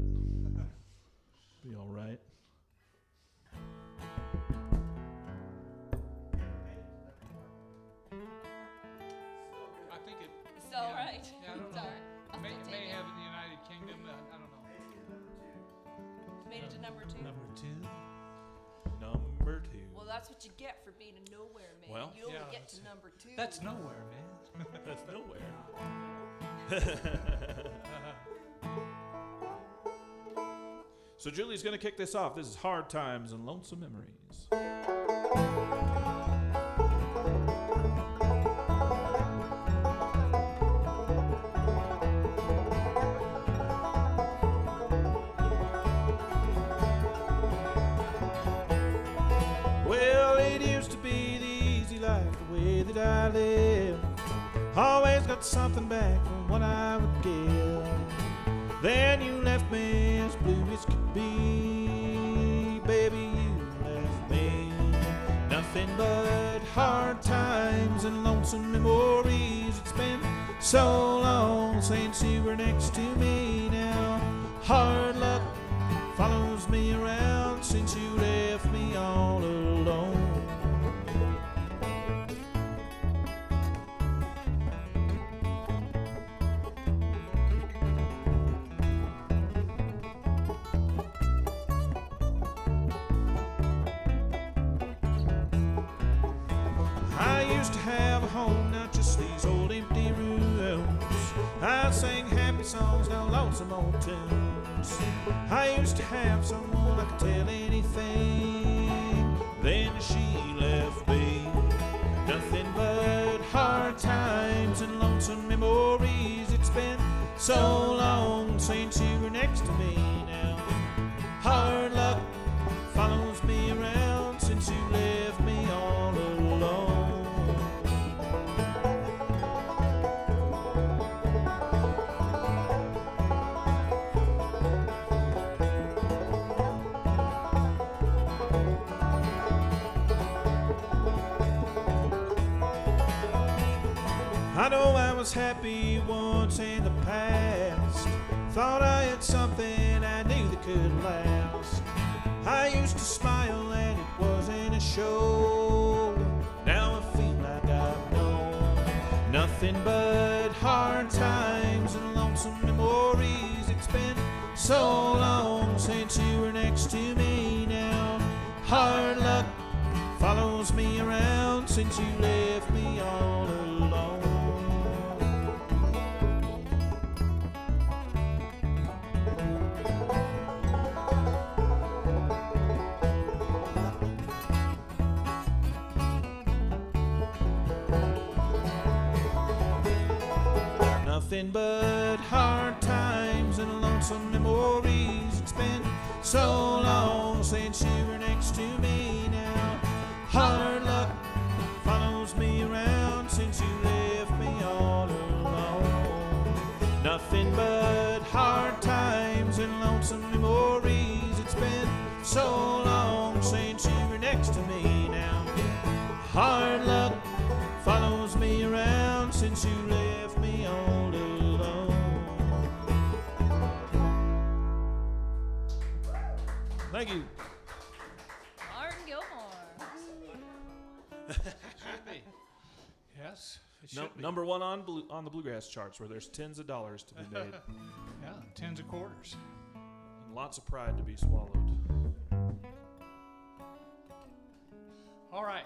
Be all right. I think it. It's all right. Yeah, I don't It's know. all right. I'll May still take it. have in the United Kingdom. I don't know. Made it to number 2. Number 2. Number 2. Well, that's what you get for being a nowhere man. Well, you only yeah, get to number 2. That's nowhere, man. That's nowhere. So Julie's going to kick this off. This is Hard Times and Lonesome Memories. Well, it used to be the easy life, the way that I lived. Always got something back from what I would give. Then you left me as blue as could be. Baby, you left me. Nothing but hard times and lonesome memories. It's been so long since you were next to me now. Hard luck follows me around since you left me all alone. I used to have a home, not just these old empty rooms. I sang happy songs, now lonesome old tunes. I used to have someone I could tell anything. Then she left me. Nothing but hard times and lonesome memories. It's been so long since you were next to me now. Hard luck follows me around since you left me all alone. I know I was happy once in the past. Thought I had something I knew that could last. I used to smile and it wasn't a show. Now I feel like I've known nothing but hard times and lonesome memories. It's been so long since you were next to me now. Hard luck follows me around since you left me all alone. Nothing but hard times and lonesome memories. It's been so long since you were next to me now. Hard luck follows me around since you left me all alone. Nothing but hard times and lonesome memories. It's been so long since you were next to me now. Hard luck follows me around since you left me all alone. Thank you. Martin Gilmore. Should be. Yes, it should be. Number one on the bluegrass charts, where there's tens of dollars to be made Yeah, tens of quarters. and lots of pride to be swallowed. All right.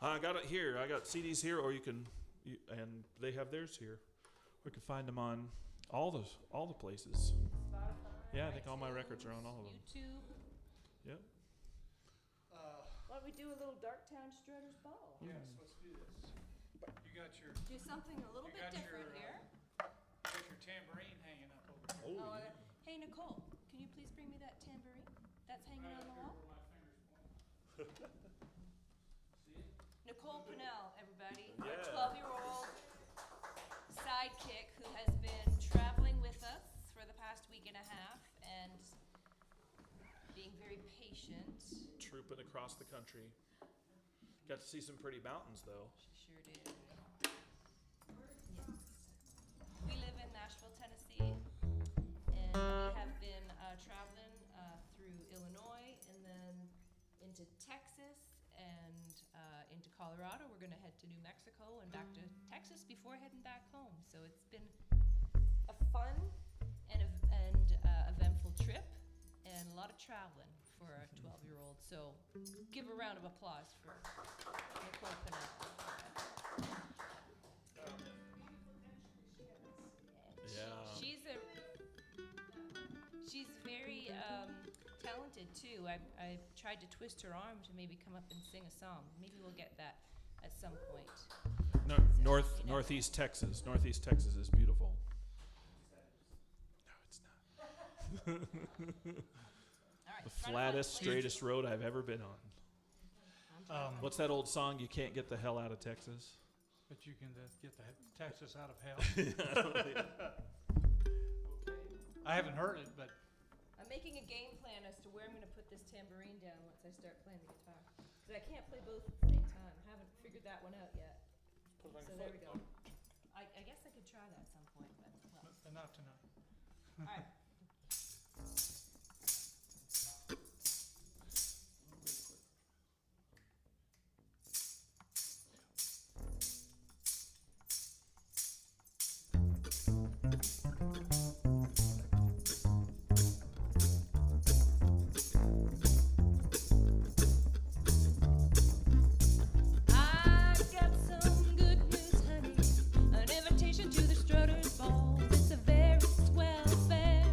I got it here. I got CDs here, or and they have theirs here. We can find them on all the places. Spotify, Yeah, I think all my records are on all of them. YouTube. Yep. Why don't we do a little Darktown Strutters Ball? Yes, let's do this. You got your Do something a little bit different here. tambourine hanging up over there. Oh, hey, Nicole, can you please bring me that tambourine that's hanging on the wall? Nicole Pennell, everybody, our Yeah. 12-year-old sidekick who has been traveling with us for the past week and a half and being very patient. Trooping across the country. Got to see some pretty mountains, though. She sure did. Yes. We live in Nashville, Tennessee, and we have been traveling through Illinois and then into Texas and into Colorado. We're going to head to New Mexico and back to Texas before heading back home. So it's been a fun and eventful trip and a lot of traveling for a 12-year-old. So give a round of applause for Nicole Pennell. Yeah. She's very talented too. I tried to twist her arm to maybe come up and sing a song. Maybe we'll get that at some point. No, Northeast Texas. Northeast Texas is beautiful. No, it's not. All right, The front of flattest, us, please. straightest road I've ever been on. What's that old song? You can't get the hell out of Texas. But you can get the Texas out of hell. I haven't heard it, but I'm making a game plan as to where I'm going to put this tambourine down once I start playing the guitar. Because I can't play both at the same time. Haven't figured that one out yet. So there we go. I guess I could try that at some point, but well. not tonight. All right. I got some good news, honey. An invitation to the Strutters Ball. It's a very swell affair.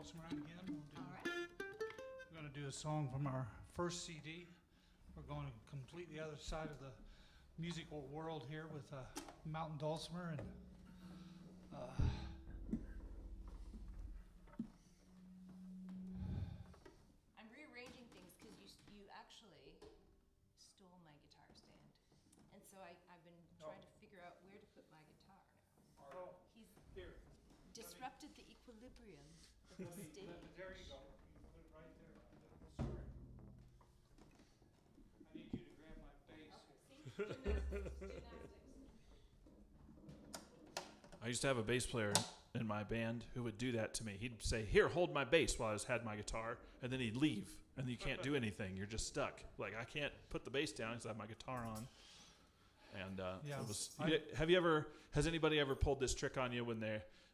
Dulcimer out again. All right. We're going to do a song from our first CD. We're going to complete the other side of the musical world here with Mountain Dulcimer. And I'm rearranging things because you actually stole my guitar stand. And so I've been trying to figure out where to put my guitar now. He's here. disrupted the equilibrium of the stage. There you go. You put it right there. Sorry. I need you to grab my bass. Gymnastics. I used to have a bass player in my band who would do that to me. He'd say, "Here, hold my bass," while I had my guitar, and then he'd leave, and you can't do anything. You're just stuck. Like, I can't put the bass down because I have my guitar on. And Yeah. it was. Has anybody ever pulled this trick on you when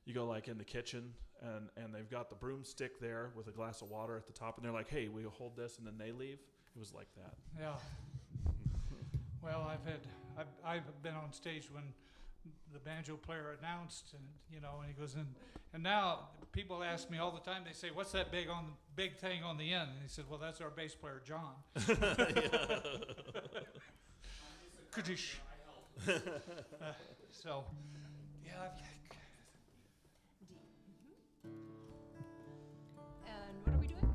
you go like in the kitchen and they've got the broomstick there with a glass of water at the top, and they're like, "Hey, will you hold this?" And then they leave. It was like that. Yeah. Well, I've been on stage when the banjo player announced, and and he goes in, and now people ask me all the time. They say, "What's that big thing on the end?" And he said, "Well, that's our bass player, John." Kajish. So, yeah. And what are we doing?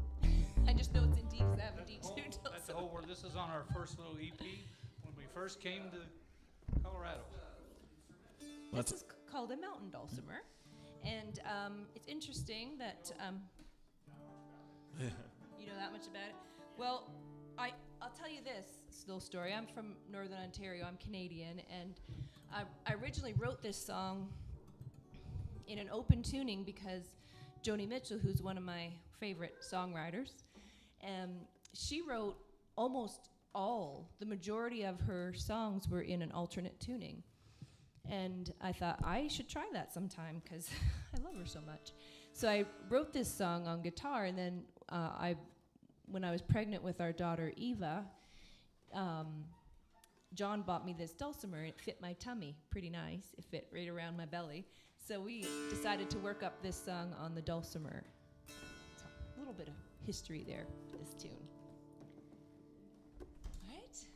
I just know it's in D because I have a D2 That's the whole word. This is on our first little EP when we first came to Colorado. This is called a mountain dulcimer, and it's interesting that you know that much about it. Well, I'll tell you this little story. I'm from Northern Ontario. I'm Canadian, and I originally wrote this song in an open tuning because Joni Mitchell, who's one of my favorite songwriters, she wrote the majority of her songs were in an alternate tuning. And I thought I should try that sometime because I love her so much. So I wrote this song on guitar, and then when I was pregnant with our daughter Eva, John bought me this dulcimer, and it fit my tummy pretty nice. It fit right around my belly. So we decided to work up this song on the dulcimer. So a little bit of history there for this tune. All right.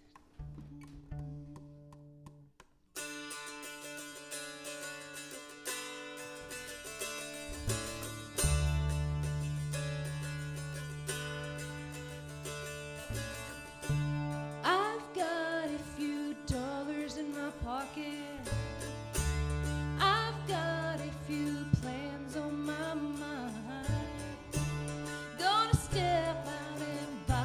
I've got a few dollars in my pocket. I've got a few plans on my mind. Gonna step out and buy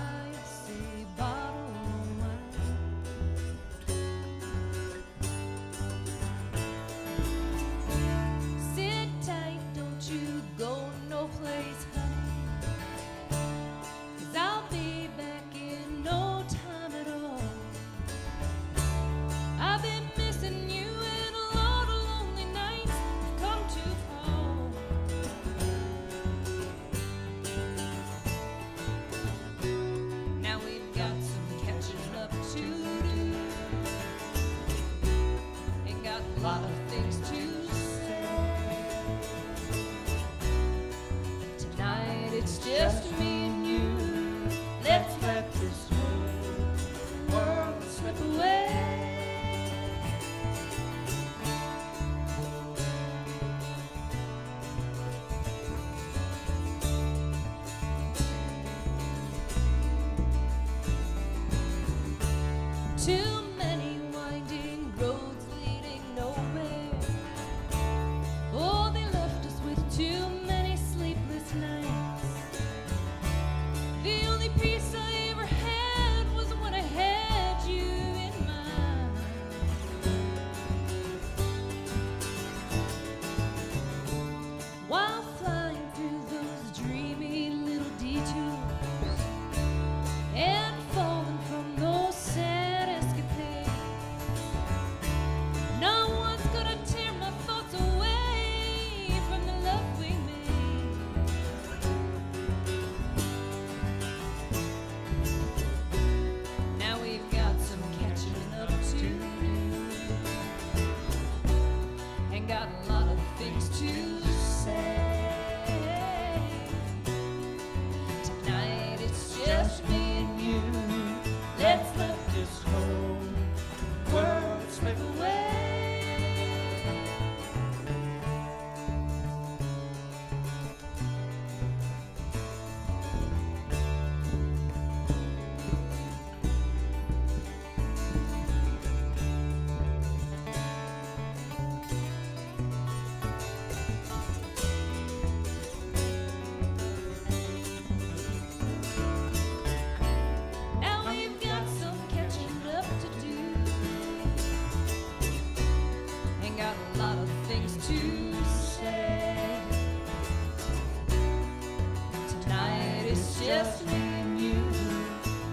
just me and you.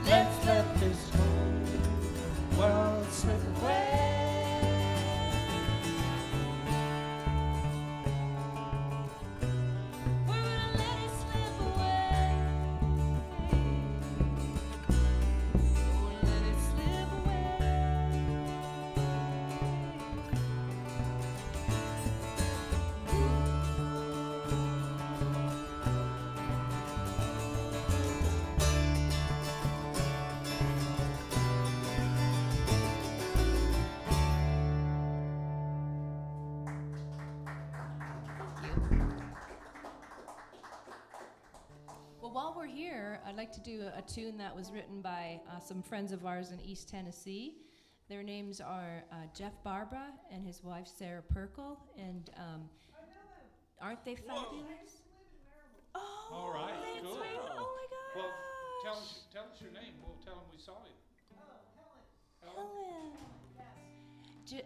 Let's let this whole world slip away. We're gonna let it slip away. Oh, let it slip Well, while we're here, I'd like to do a tune that was written by some friends of ours in East Tennessee. Their names are Jeff Barbara and his wife Sarah Perkle, and aren't they fabulous? Oh, All right, that's cool. right. Oh my gosh. Well, tell us your name. We'll tell them we saw you. Helen.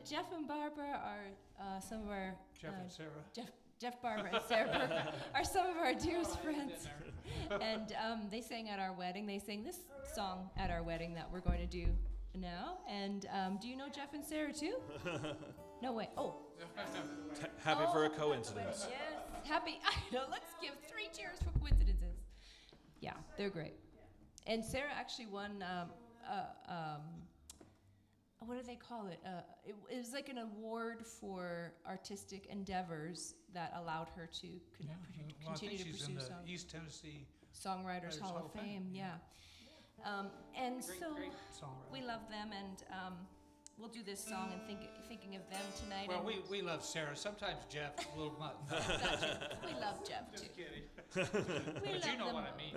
Jeff and Barbara are some of our Jeff and Sarah. Jeff Barbara and Sarah Perkle are some of our dearest friends. And they sang at our wedding. They sang this song at our wedding that we're going to do now. And do you know Jeff and Sarah too? No way. Oh. Happy for a coincidence. Yes. Happy. I know. Let's give 3 cheers for coincidences. Yeah, they're great. And Sarah actually won. What do they call it? It was like an award for artistic endeavors that allowed her to continue to she's pursue in the East Tennessee Songwriters Hall of Fame. Yeah. And great songwriter. we love them, and we'll do this song and thinking of them tonight. Well, and we love Sarah. Sometimes Jeff a little much. gotcha. We love Jeff too. Just kidding. We But love you know them what both. I mean.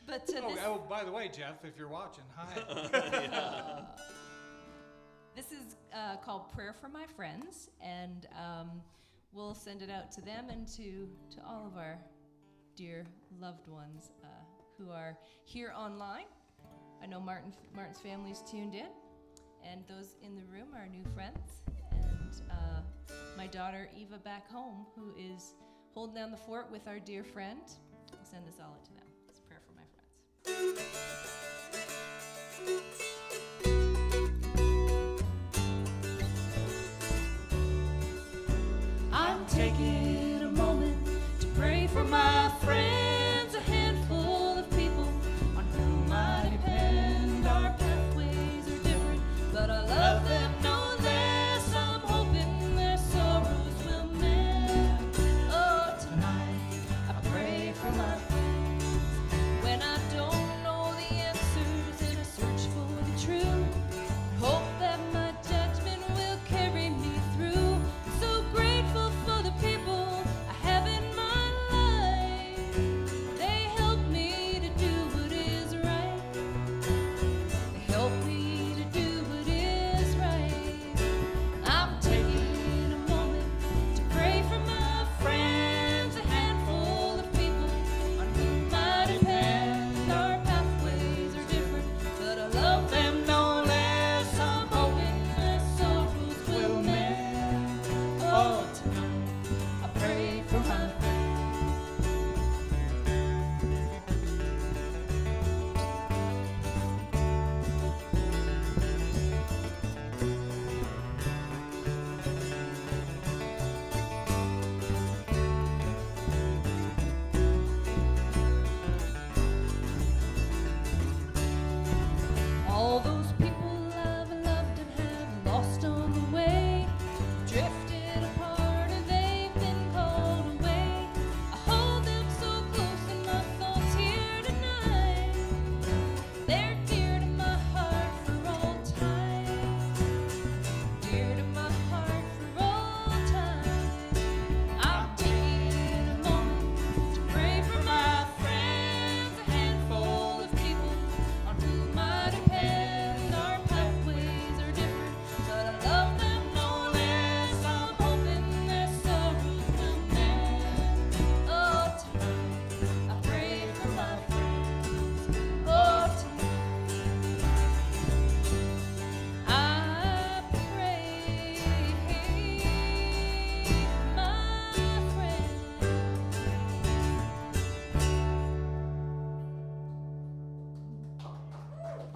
But Oh, by the way, Jeff, if you're watching, hi. this is called Prayer for My Friends, and we'll send it out to them and to all of our dear loved ones who are here online. I know Martin's family's tuned in, and those in the room are new friends, and my daughter Eva back home, who is holding down the fort with our dear friend. We'll send this all out to them. It's a prayer for my friends. I'm taking a moment to pray for my friends, a handful of people on whom I depend. Our pathways are different, but I love them no less. I'm hoping their sorrows will mend. Oh, tonight I pray for my friends.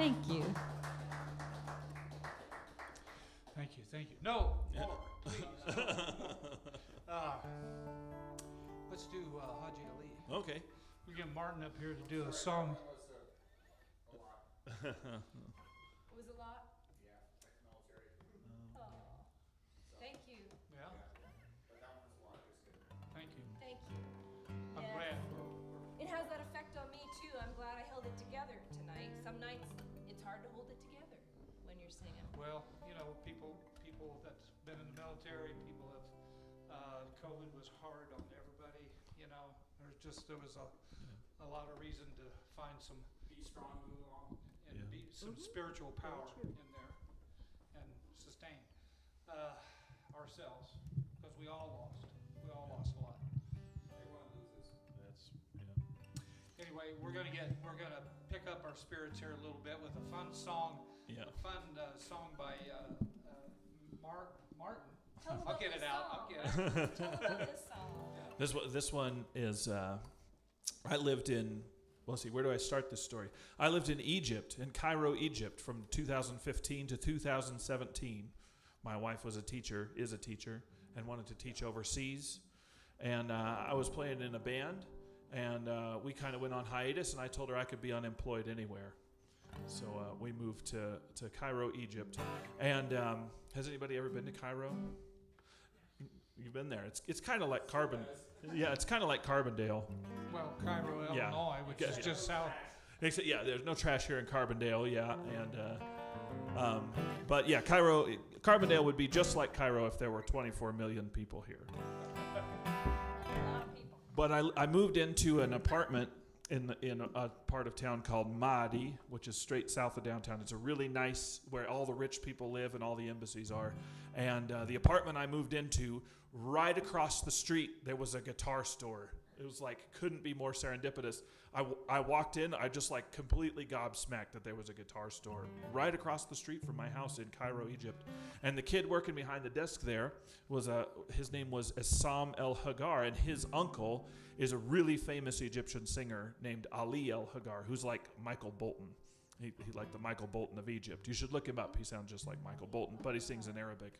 Thank you. Thank you, thank you. No, more, please. Let's do Haji Ali. Okay. We get Martin up here to do a song. It was a lot? Yeah, military. Oh, thank you. Yeah. But that one's a lot. Thank you. Thank you. I'm Yeah. glad. It has that effect on me too. I'm glad I held it together tonight. Some nights it's hard to hold it together when you're singing. Well, you know, people that's been in the military, people have, COVID was hard on everybody, you know. There was a lot of reason to find some be strong, move along, and be some spiritual power in there and sustain ourselves, because we all lost a lot. Everyone loses. Anyway, we're gonna pick up our spirits here a little bit with a fun song. Yeah. A fun song by Martin. Tell us I'll about get this it out. song. I'll get it. Tell us about this song. This one is, I lived in, well, let's see, where do I start this story? I lived in Egypt, in Cairo, Egypt, from 2015 to 2017. My wife is a teacher, and wanted to teach overseas. And I was playing in a band, and we kind of went on hiatus, and I told her I could be unemployed anywhere. So we moved to Cairo, Egypt. And has anybody ever been to Cairo? You've been there. It's kind of like it's kind of like Carbondale. Well, Cairo, Yeah. Illinois, which is just south. Except, yeah, there's no trash here in Carbondale, yeah, and but yeah, Carbondale would be just like Cairo if there were 24 million people here. A lot of people. But I moved into an apartment in a part of town called Mahdi, which is straight south of downtown. It's a really nice, where all the rich people live and all the embassies are. And the apartment I moved into, right across the street, there was a guitar store. It was like, couldn't be more serendipitous. I walked in, I just like completely gobsmacked that there was a guitar store right across the street from my house in Cairo, Egypt. And the kid working behind the desk there his name was Essam El Hagar, and his uncle is a really famous Egyptian singer named Ali El Hagar, who's like Michael Bolton. He like the Michael Bolton of Egypt. You should look him up. He sounds just like Michael Bolton, but he sings in Arabic.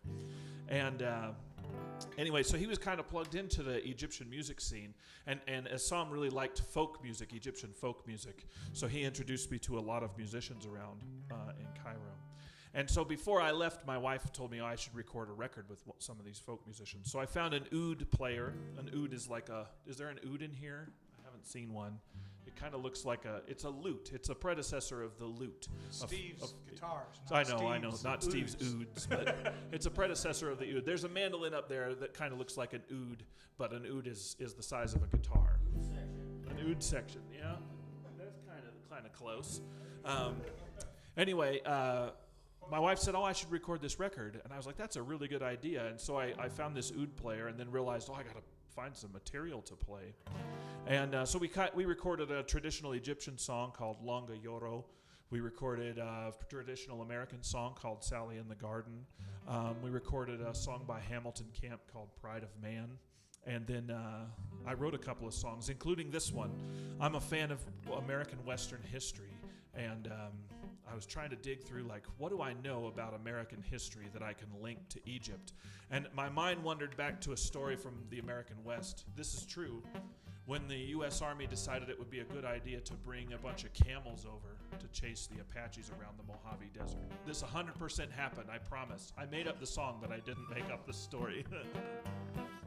And anyway, so he was kind of plugged into the Egyptian music scene. And Essam really liked folk music, Egyptian folk music. So he introduced me to a lot of musicians around in Cairo. And so before I left, my wife told me I should record a record with some of these folk musicians. So I found an oud player. An oud is like is there an oud in here? I haven't seen one. It kind of looks like it's a lute. It's a predecessor of the lute. Steve's guitars. I know, not Steve's ouds, but it's a predecessor of the oud. There's a mandolin up there that kind of looks like an oud, but an oud is the size of a guitar. An oud section, yeah. That's kind of close. Anyway, my wife said, I should record this record. And I was like, that's a really good idea. And so I found this oud player and then realized, I got to find some material to play. And so we recorded a traditional Egyptian song called Longa Yoro. We recorded a traditional American song called Sally in the Garden. We recorded a song by Hamilton Camp called Pride of Man. And then I wrote a couple of songs, including this one. I'm a fan of American Western history. And I was trying to dig through, like, what do I know about American history that I can link to Egypt? And my mind wandered back to a story from the American West. This is true. When the U.S. Army decided it would be a good idea to bring a bunch of camels over to chase the Apaches around the Mojave Desert. This 100% happened, I promise. I made up the song, but I didn't make up the story.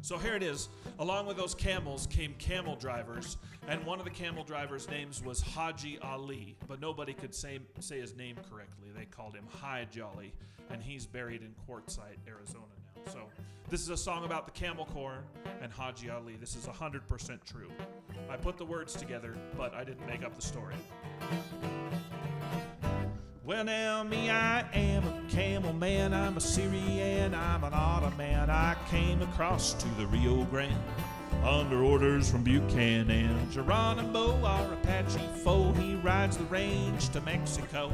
So here it is. Along with those camels came camel drivers, and one of the camel drivers' names was Haji Ali, but nobody could say his name correctly. They called him Hi Jolly, and he's buried in Quartzsite, Arizona now. So this is a song about the Camel Corps and Haji Ali. This is 100% true. I put the words together, but I didn't make up the story. Well, now me, I am a camel man, I'm a Syrian, I'm an Ottoman. I came across to the Rio Grande under orders from Buchanan. Geronimo, our Apache foe, he rides the range to Mexico,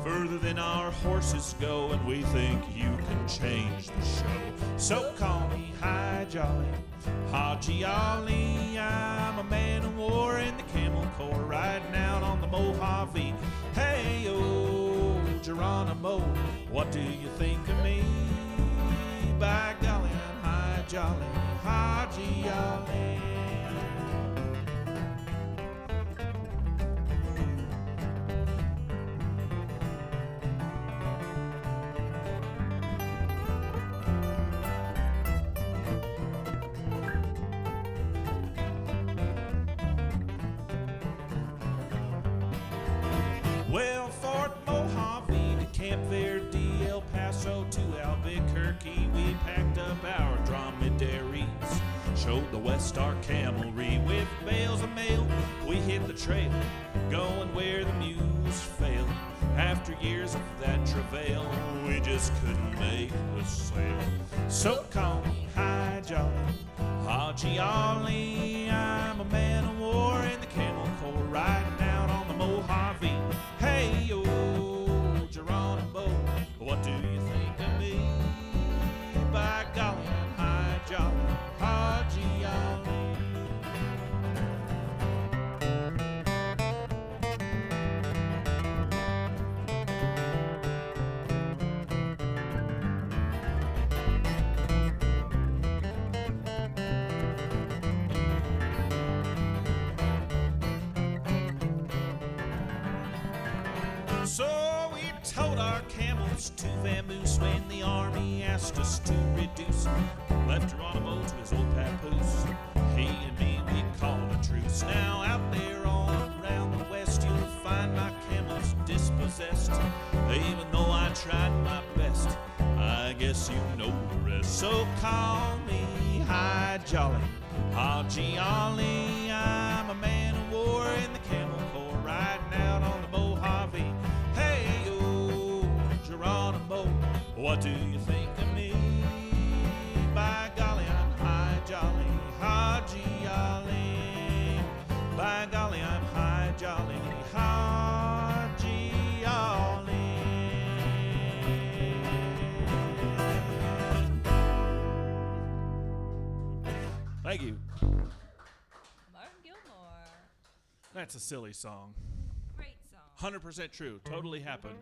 further than our horses go, and we think you can change the show. So call me Hi Jolly, Haji Ali. I'm a man of war in the Camel Corps, riding out on the Mojave. Hey-oh. Geronimo, what do you think of me? By golly, I'm high jolly, high-jolly. Well, Fort Mojave to Camp Verde, El Paso to Albuquerque, we packed up our dromedaries, showed the West Star Camelry with bales of mail. We hit the trail, going where the mules fail. After years of that travail, we just couldn't make the sale. So call me High Jolly, Haji-Ollie. I'm a man of war in the Camel Corps, riding out on the Mojave. Hey, yo, Geronimo, what do you think of me? By golly, I'm High Jolly, Haji-Ollie. So we towed our camels to Vamoose when the army asked us to reduce. Left Geronimo to his old papoose. He and me, we called a truce. Now out there all around the west, you'll find my camels dispossessed. Even though I tried my best, I guess you know the rest. So call me High Jolly, Haji-Ollie. I'm a man of war in the Camel Corps, riding out on the Mojave. Hey, yo, Geronimo, what do you think of me? By golly, I'm High Jolly, Haji-Ollie. By golly, I'm High Jolly, Haji-Ollie. Thank you. Martin Gilmore. That's a silly song. Great song. 100% true. Totally happened.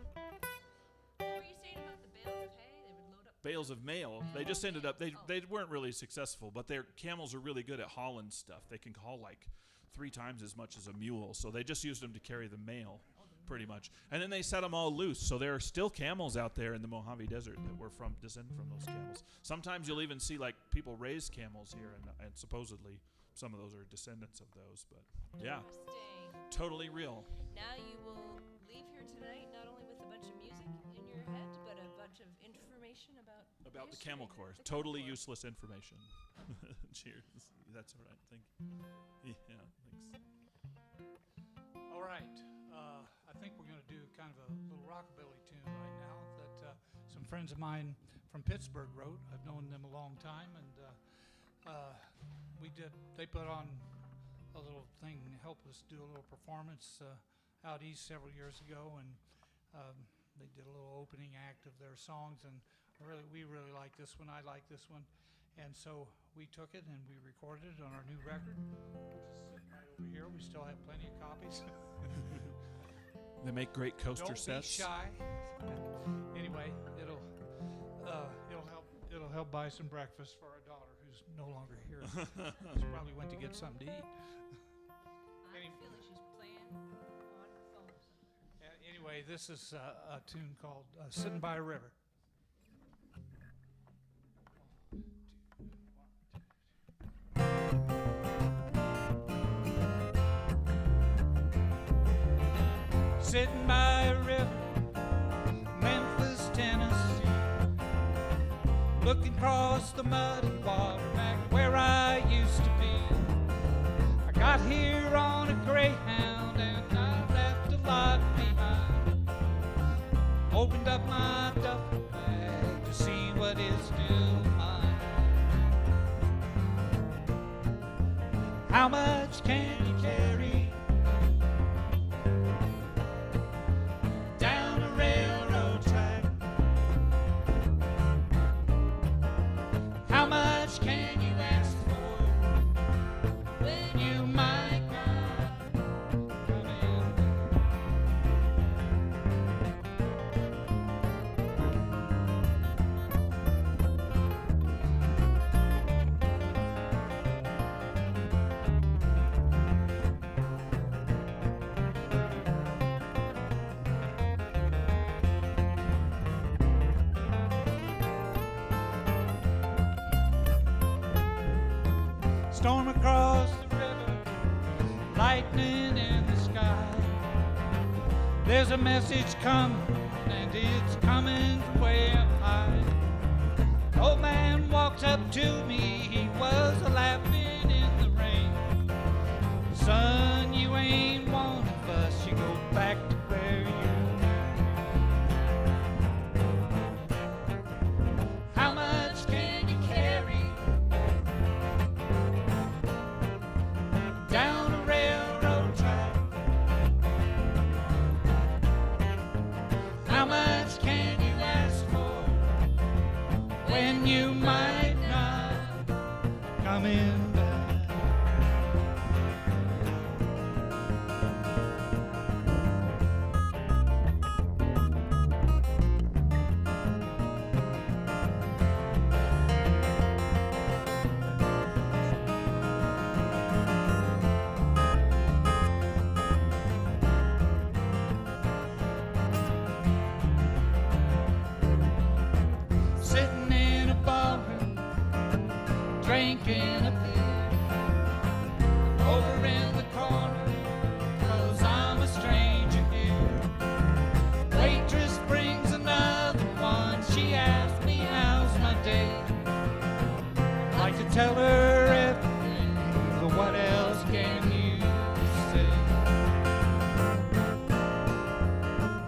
What were you saying about the bales of hay? They would load up. Bales of mail. They just ended up, they weren't really successful, but their camels are really good at hauling stuff. They can haul like 3 times as much as a mule, so they just used them to carry the mail, pretty much. And then they set them all loose, so there are still camels out there in the Mojave Desert that were descended from those camels. Sometimes you'll even see like people raise camels here, and supposedly some of those are descendants of those, but yeah, Interesting. totally real. Now you will leave here tonight not only with a bunch of music in your head, but a bunch of information about The history, Camel Corps. the Camel Totally Corps. useless information. Cheers. That's all right. Thank you. Yeah, thanks. All right. I think we're going to do kind of a little rockabilly tune right now that some friends of mine from Pittsburgh wrote. I've known them a long time, and they put on a little thing to help us do a little performance out east several years ago, and they did a little opening act of their songs, and we really like this one. I like this one, and so we took it and we recorded it on our new record, which is sitting right over here. We still have plenty of copies. They make great coaster Don't sets. be shy. Anyway, it'll help buy some breakfast for our daughter who's no longer here. She probably went to get something to eat. I feel like she's playing on her phone or something. Anyway, this is a tune called "Sitting by a River." Sitting by a river, Memphis, Tennessee, looking across the muddy water back where I used to be. I got here on a Greyhound and I left a lot behind. Opened up my duffel bag to see what is still mine. How much can you carry down a railroad track? How much can you ask for when you might not come in? storm across the river, lightning in the sky. There's a message coming, and it's coming from way up high. Old man walks up to me, he was laughing in the rain. Son, you ain't one of us, you go back to where you were. How much can you carry down a railroad track? How much can you ask for when you might not come in back? Sitting in a barroom, drinking a beer, over in the corner, 'cause I'm a stranger here. Waitress brings another one, she asks me how's my day. Like to tell her everything, but what else can you say?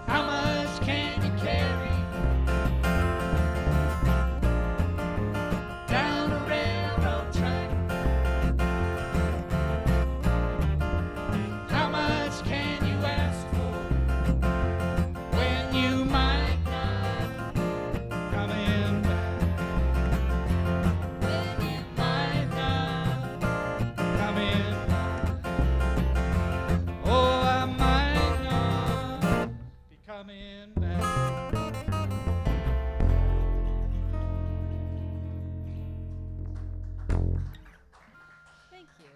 How much can you carry down a railroad track? How much can you ask for when you might not come in back? When you might not come in back. Oh, I might not be coming back. Thank you.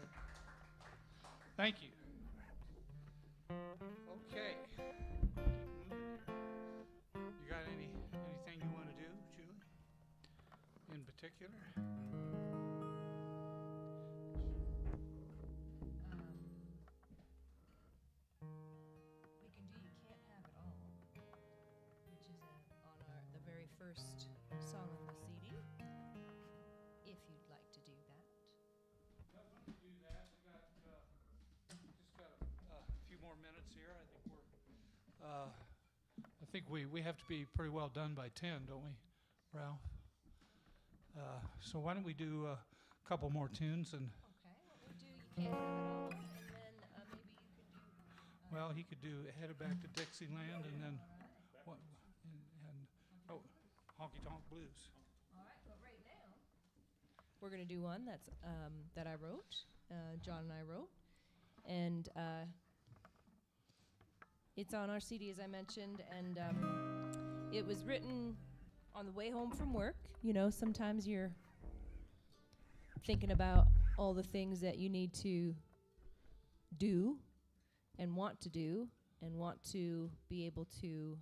Thank you. Okay. You got anything you want to do, Julie? In particular? We can do You Can't Have It All, which is on the very first song on the CD, if you'd like to do that. Do that. We got just got a few more minutes here. I think we have to be pretty well done by 10, don't we, Ralph? So why don't we do a couple more tunes and Okay, well, we'll do You Can't Have It All, and then maybe you could do. well, he could do Headed Back to Dixieland and then what and Honky Tonk Blues. All right, but right now we're gonna do one that's that I wrote, John and I wrote, and it's on our CD, as I mentioned, and it was written on the way home from work. You know, sometimes you're thinking about all the things that you need to do and want to be able to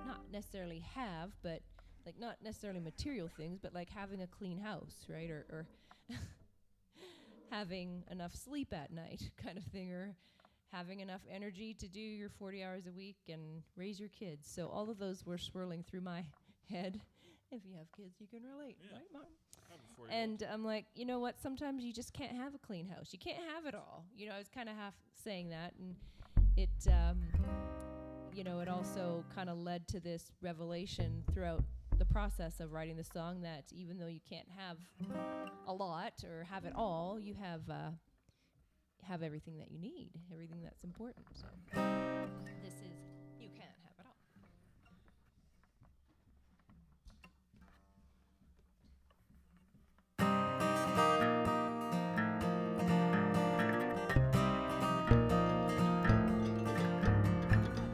not necessarily have, but like not necessarily material things, but like having a clean house, right? Or having enough sleep at night kind of thing, or having enough energy to do your 40 hours a week and raise your kids. So all of those were swirling through my head. If you have kids, you can relate, right, Martin? And I'm like, you know what? Sometimes you just can't have a clean house. You can't have it all. You know, I was kind of half saying that, and it, you know, it also kind of led to this revelation throughout the process of writing the song that even though you can't have a lot or have it all, you have everything that you need, everything that's important. So this is You Can't Have It All.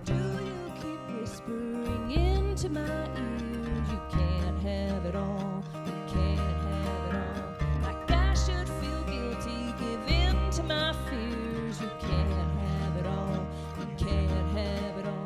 Do you keep whispering into my ears? You can't have it all. You can't have it all. Like I should feel guilty, give in to my fears. You can't have it all. You can't have it all.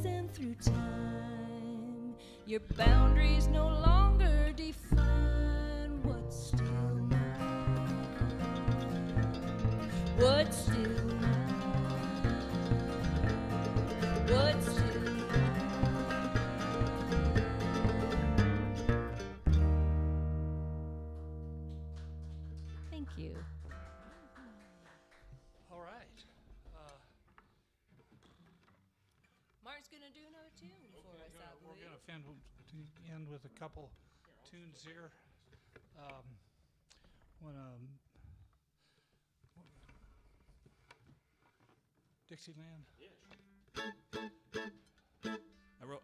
and through time. Your boundaries no longer define what's still mine. What's still mine. What's still Thank you. All right. Mark's gonna do another tune for us, I We're believe. going to end with a couple tunes here. One Dixieland.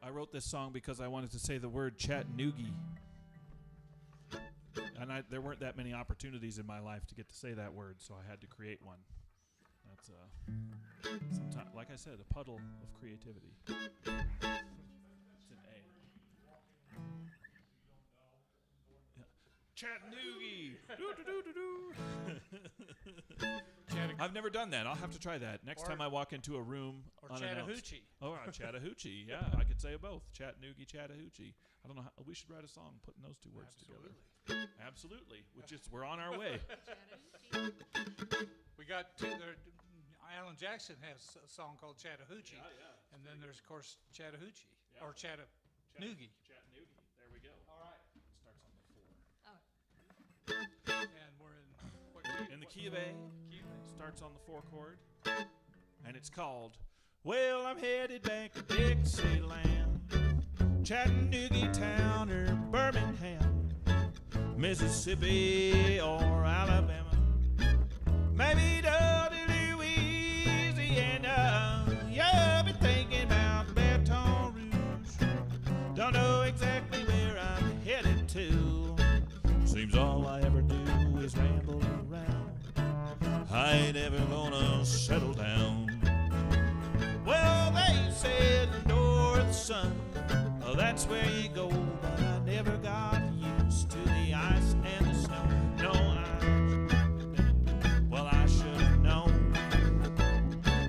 I wrote this song because I wanted to say the word Chattanooga. And there weren't that many opportunities in my life to get to say that word, so I had to create one. That's sometimes, like I said, a puddle of creativity. It's an A. Yeah. Chattanooga. I've never done that. I'll have to try that next time I walk into a room. Or unannounced. Chattahoochee. Oh, Chattahoochee. Yeah, I could say both. Chattanooga, Chattahoochee. I don't know how. We should write a song putting those two words together. Absolutely. We're on our way. We got two. Alan Jackson has a song called Chattahoochee. Yeah. And then there's, of course, Chattahoochee. Yeah. Or Chattanooga. Chattanooga. There we go. All right. Starts on the 4. And we're in what key? In the key of A. Key of A. Starts on the 4 chord. And it's called, well, I'm headed back to Dixieland, Chattanooga town or Birmingham, Mississippi or Alabama, maybe down to Louisiana. Yeah, I've been thinking about Baton Rouge. Don't know exactly where I'm headed to. Seems all I ever do is ramble around. I ain't ever gonna settle down. Well, they said the north sun, oh, that's where you go, but I never got used to the ice and the snow. No, I should have known.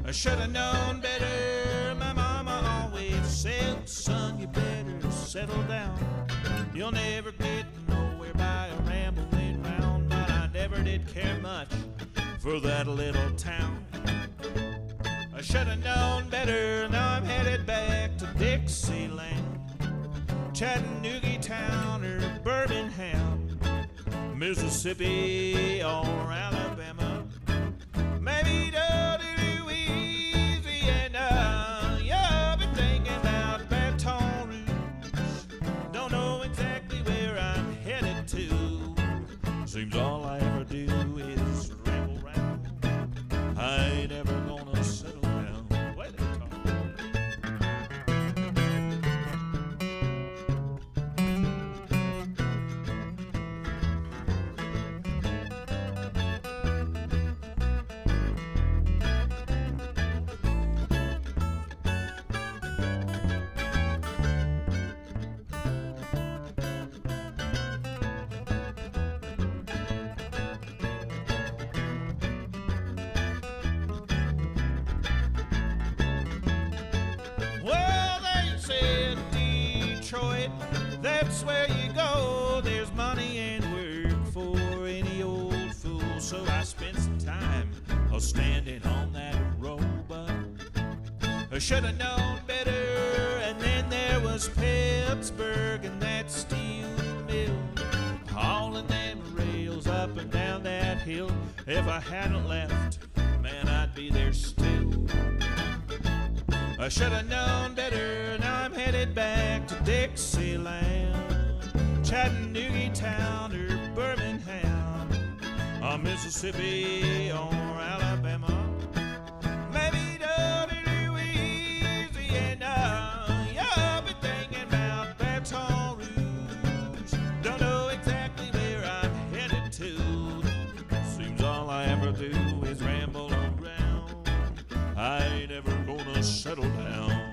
I should have known better. My mama always said, son, you better settle down. You'll never get nowhere by rambling round, but I never did care much for that little town. I should have known better. Now I'm headed back to Dixieland, Chattanooga town or Birmingham, Mississippi or Alabama, maybe down to Louisiana. Yeah, I've been thinking about Baton Rouge. Don't know exactly where I'm headed to. Seems all I ever do is ramble round. I ain't ever gonna settle down. Wait a minute. Well, they said Detroit, that's where you go. There's money and work for any old fool. So I spent some time standing on that road, but I should have known better. And then there was Pittsburgh and that steel mill, hauling them rails up and down that hill. If I hadn't left, man, I'd be there still. I should have known better. Now I'm headed back to Dixieland, Chattanooga town or Birmingham, Mississippi or Alabama, maybe down to Louisiana. Yeah, I've been thinking about Baton Rouge. Don't know exactly where I'm headed to. Seems all I ever do is ramble around. I ain't ever gonna settle down.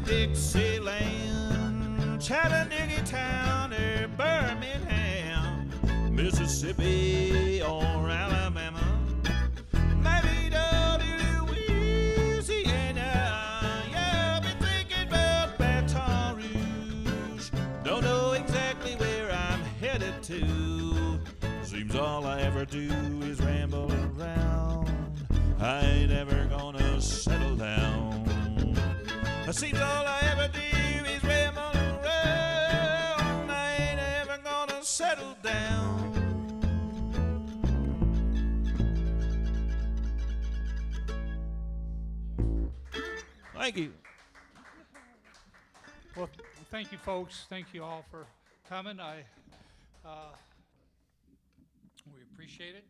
Dixieland, Chattanooga town, or Birmingham, Mississippi or Alabama, maybe down to Louisiana. Yeah, I've been thinking about Baton Rouge. Don't know exactly where I'm headed to. Seems all I ever do is ramble around. I ain't ever gonna settle down. Seems all I ever do is ramble around. I ain't ever gonna settle down. Thank you. Well, thank you, folks. Thank you all for coming. We appreciate it,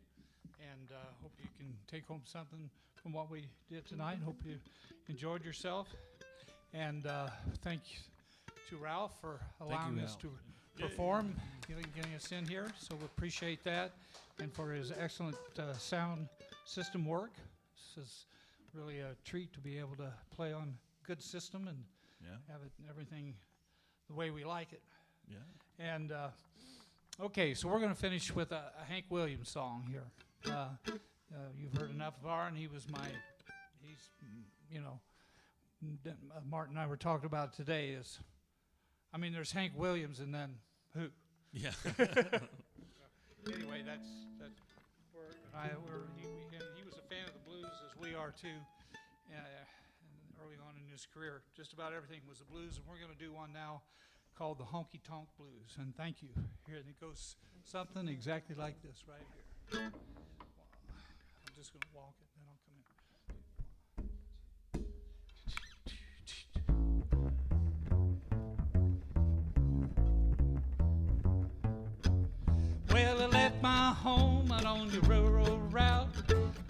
and hope you can take home something from what we did tonight. Hope you enjoyed yourself, and thank you to Ralph for allowing us to perform, getting us in here. So we appreciate that, and for his excellent sound system work. This is really a treat to be able to play on good system and have it everything the way we like it. Yeah. And okay, so we're going to finish with a Hank Williams song here. You've heard enough of Aaron. Martin and I were talking about today is, I mean, there's Hank Williams and then who? Yeah. Anyway, that's he was a fan of the blues as we are too. Early on in his career, just about everything was the blues, and we're going to do one now called the Honky Tonk Blues. And thank you. Here, and it goes something exactly like this right here. I'm just going to walk it, then I'll come in. Well, I left my home out on the rural route.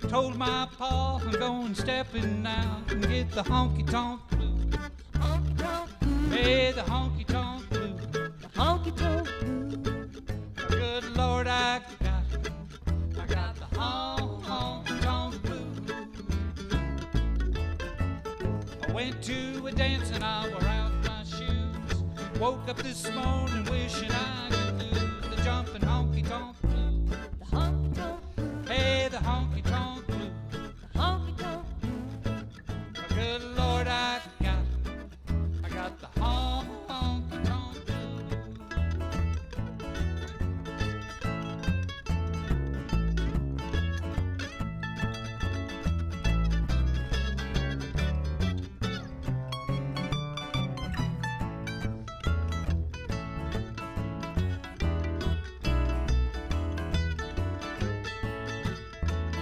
Told my pa I'm going stepping out and get the honky tonk blues. Honky tonk blues. Hey, the honky tonk blues. The honky tonk blues. Good Lord, I got the honky tonk blues. I went to a dance and I wore out my shoes. Woke up this morning wishing I could do the jumping honky tonk blues. The honky tonk blues. Hey, the honky tonk blues. The honky tonk blues. Good Lord, I got the honky tonk blues.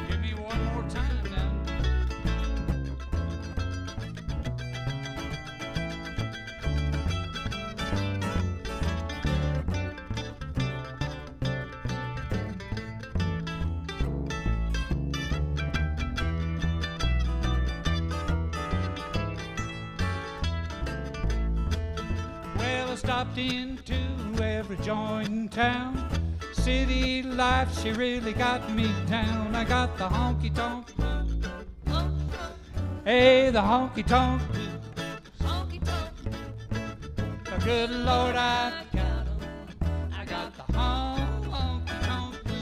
Give me one more time now. Well, I stopped into every joint in town. City life, she really got me down. I got the honky tonk blues. Hey, the honky tonk blues. Honky tonk blues. Good Lord, I got the honky tonk blues.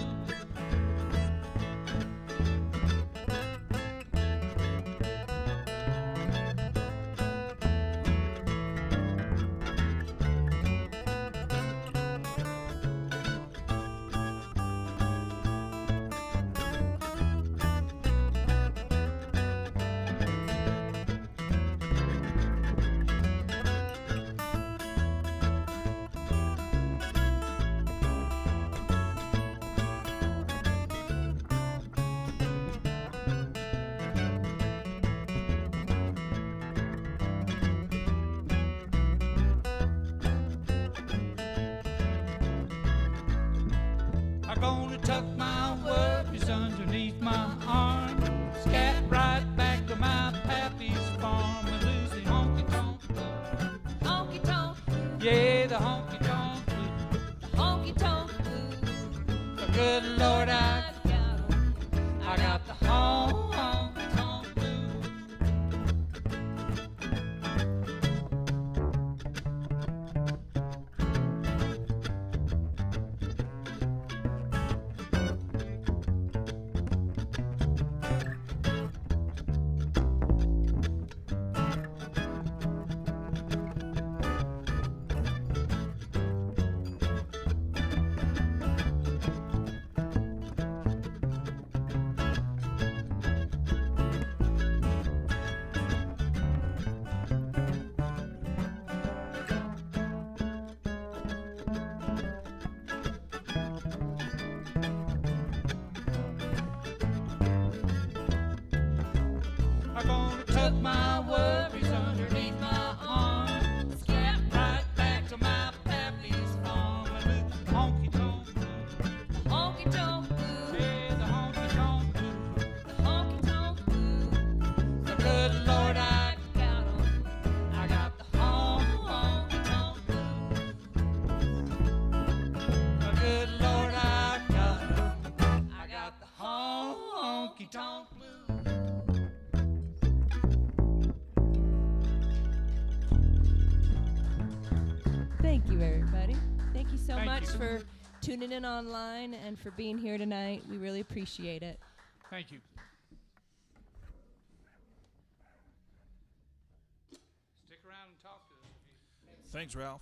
I'm gonna tuck my worries underneath my arm, scat right back to my pappy's farm and lose the honky tonk blues. Honky tonk blues. Yeah, the honky tonk blues. The honky tonk blues. Good Lord, I got the honky tonk blues. took my worries underneath my arm, skipped right back to my pappy's farm. The honky tonk blues, The honky tonk blues. yeah, the honky tonk blues. The honky tonk blues. The good Lord, I Got 'em. got the honky tonk blues. The good Lord, I got the honky tonk blues. Thank you, everybody. Thank you so Thank much you. for tuning in online and for being here tonight. We really appreciate it. Thank you. Stick around and talk to us. Thanks, Ralph.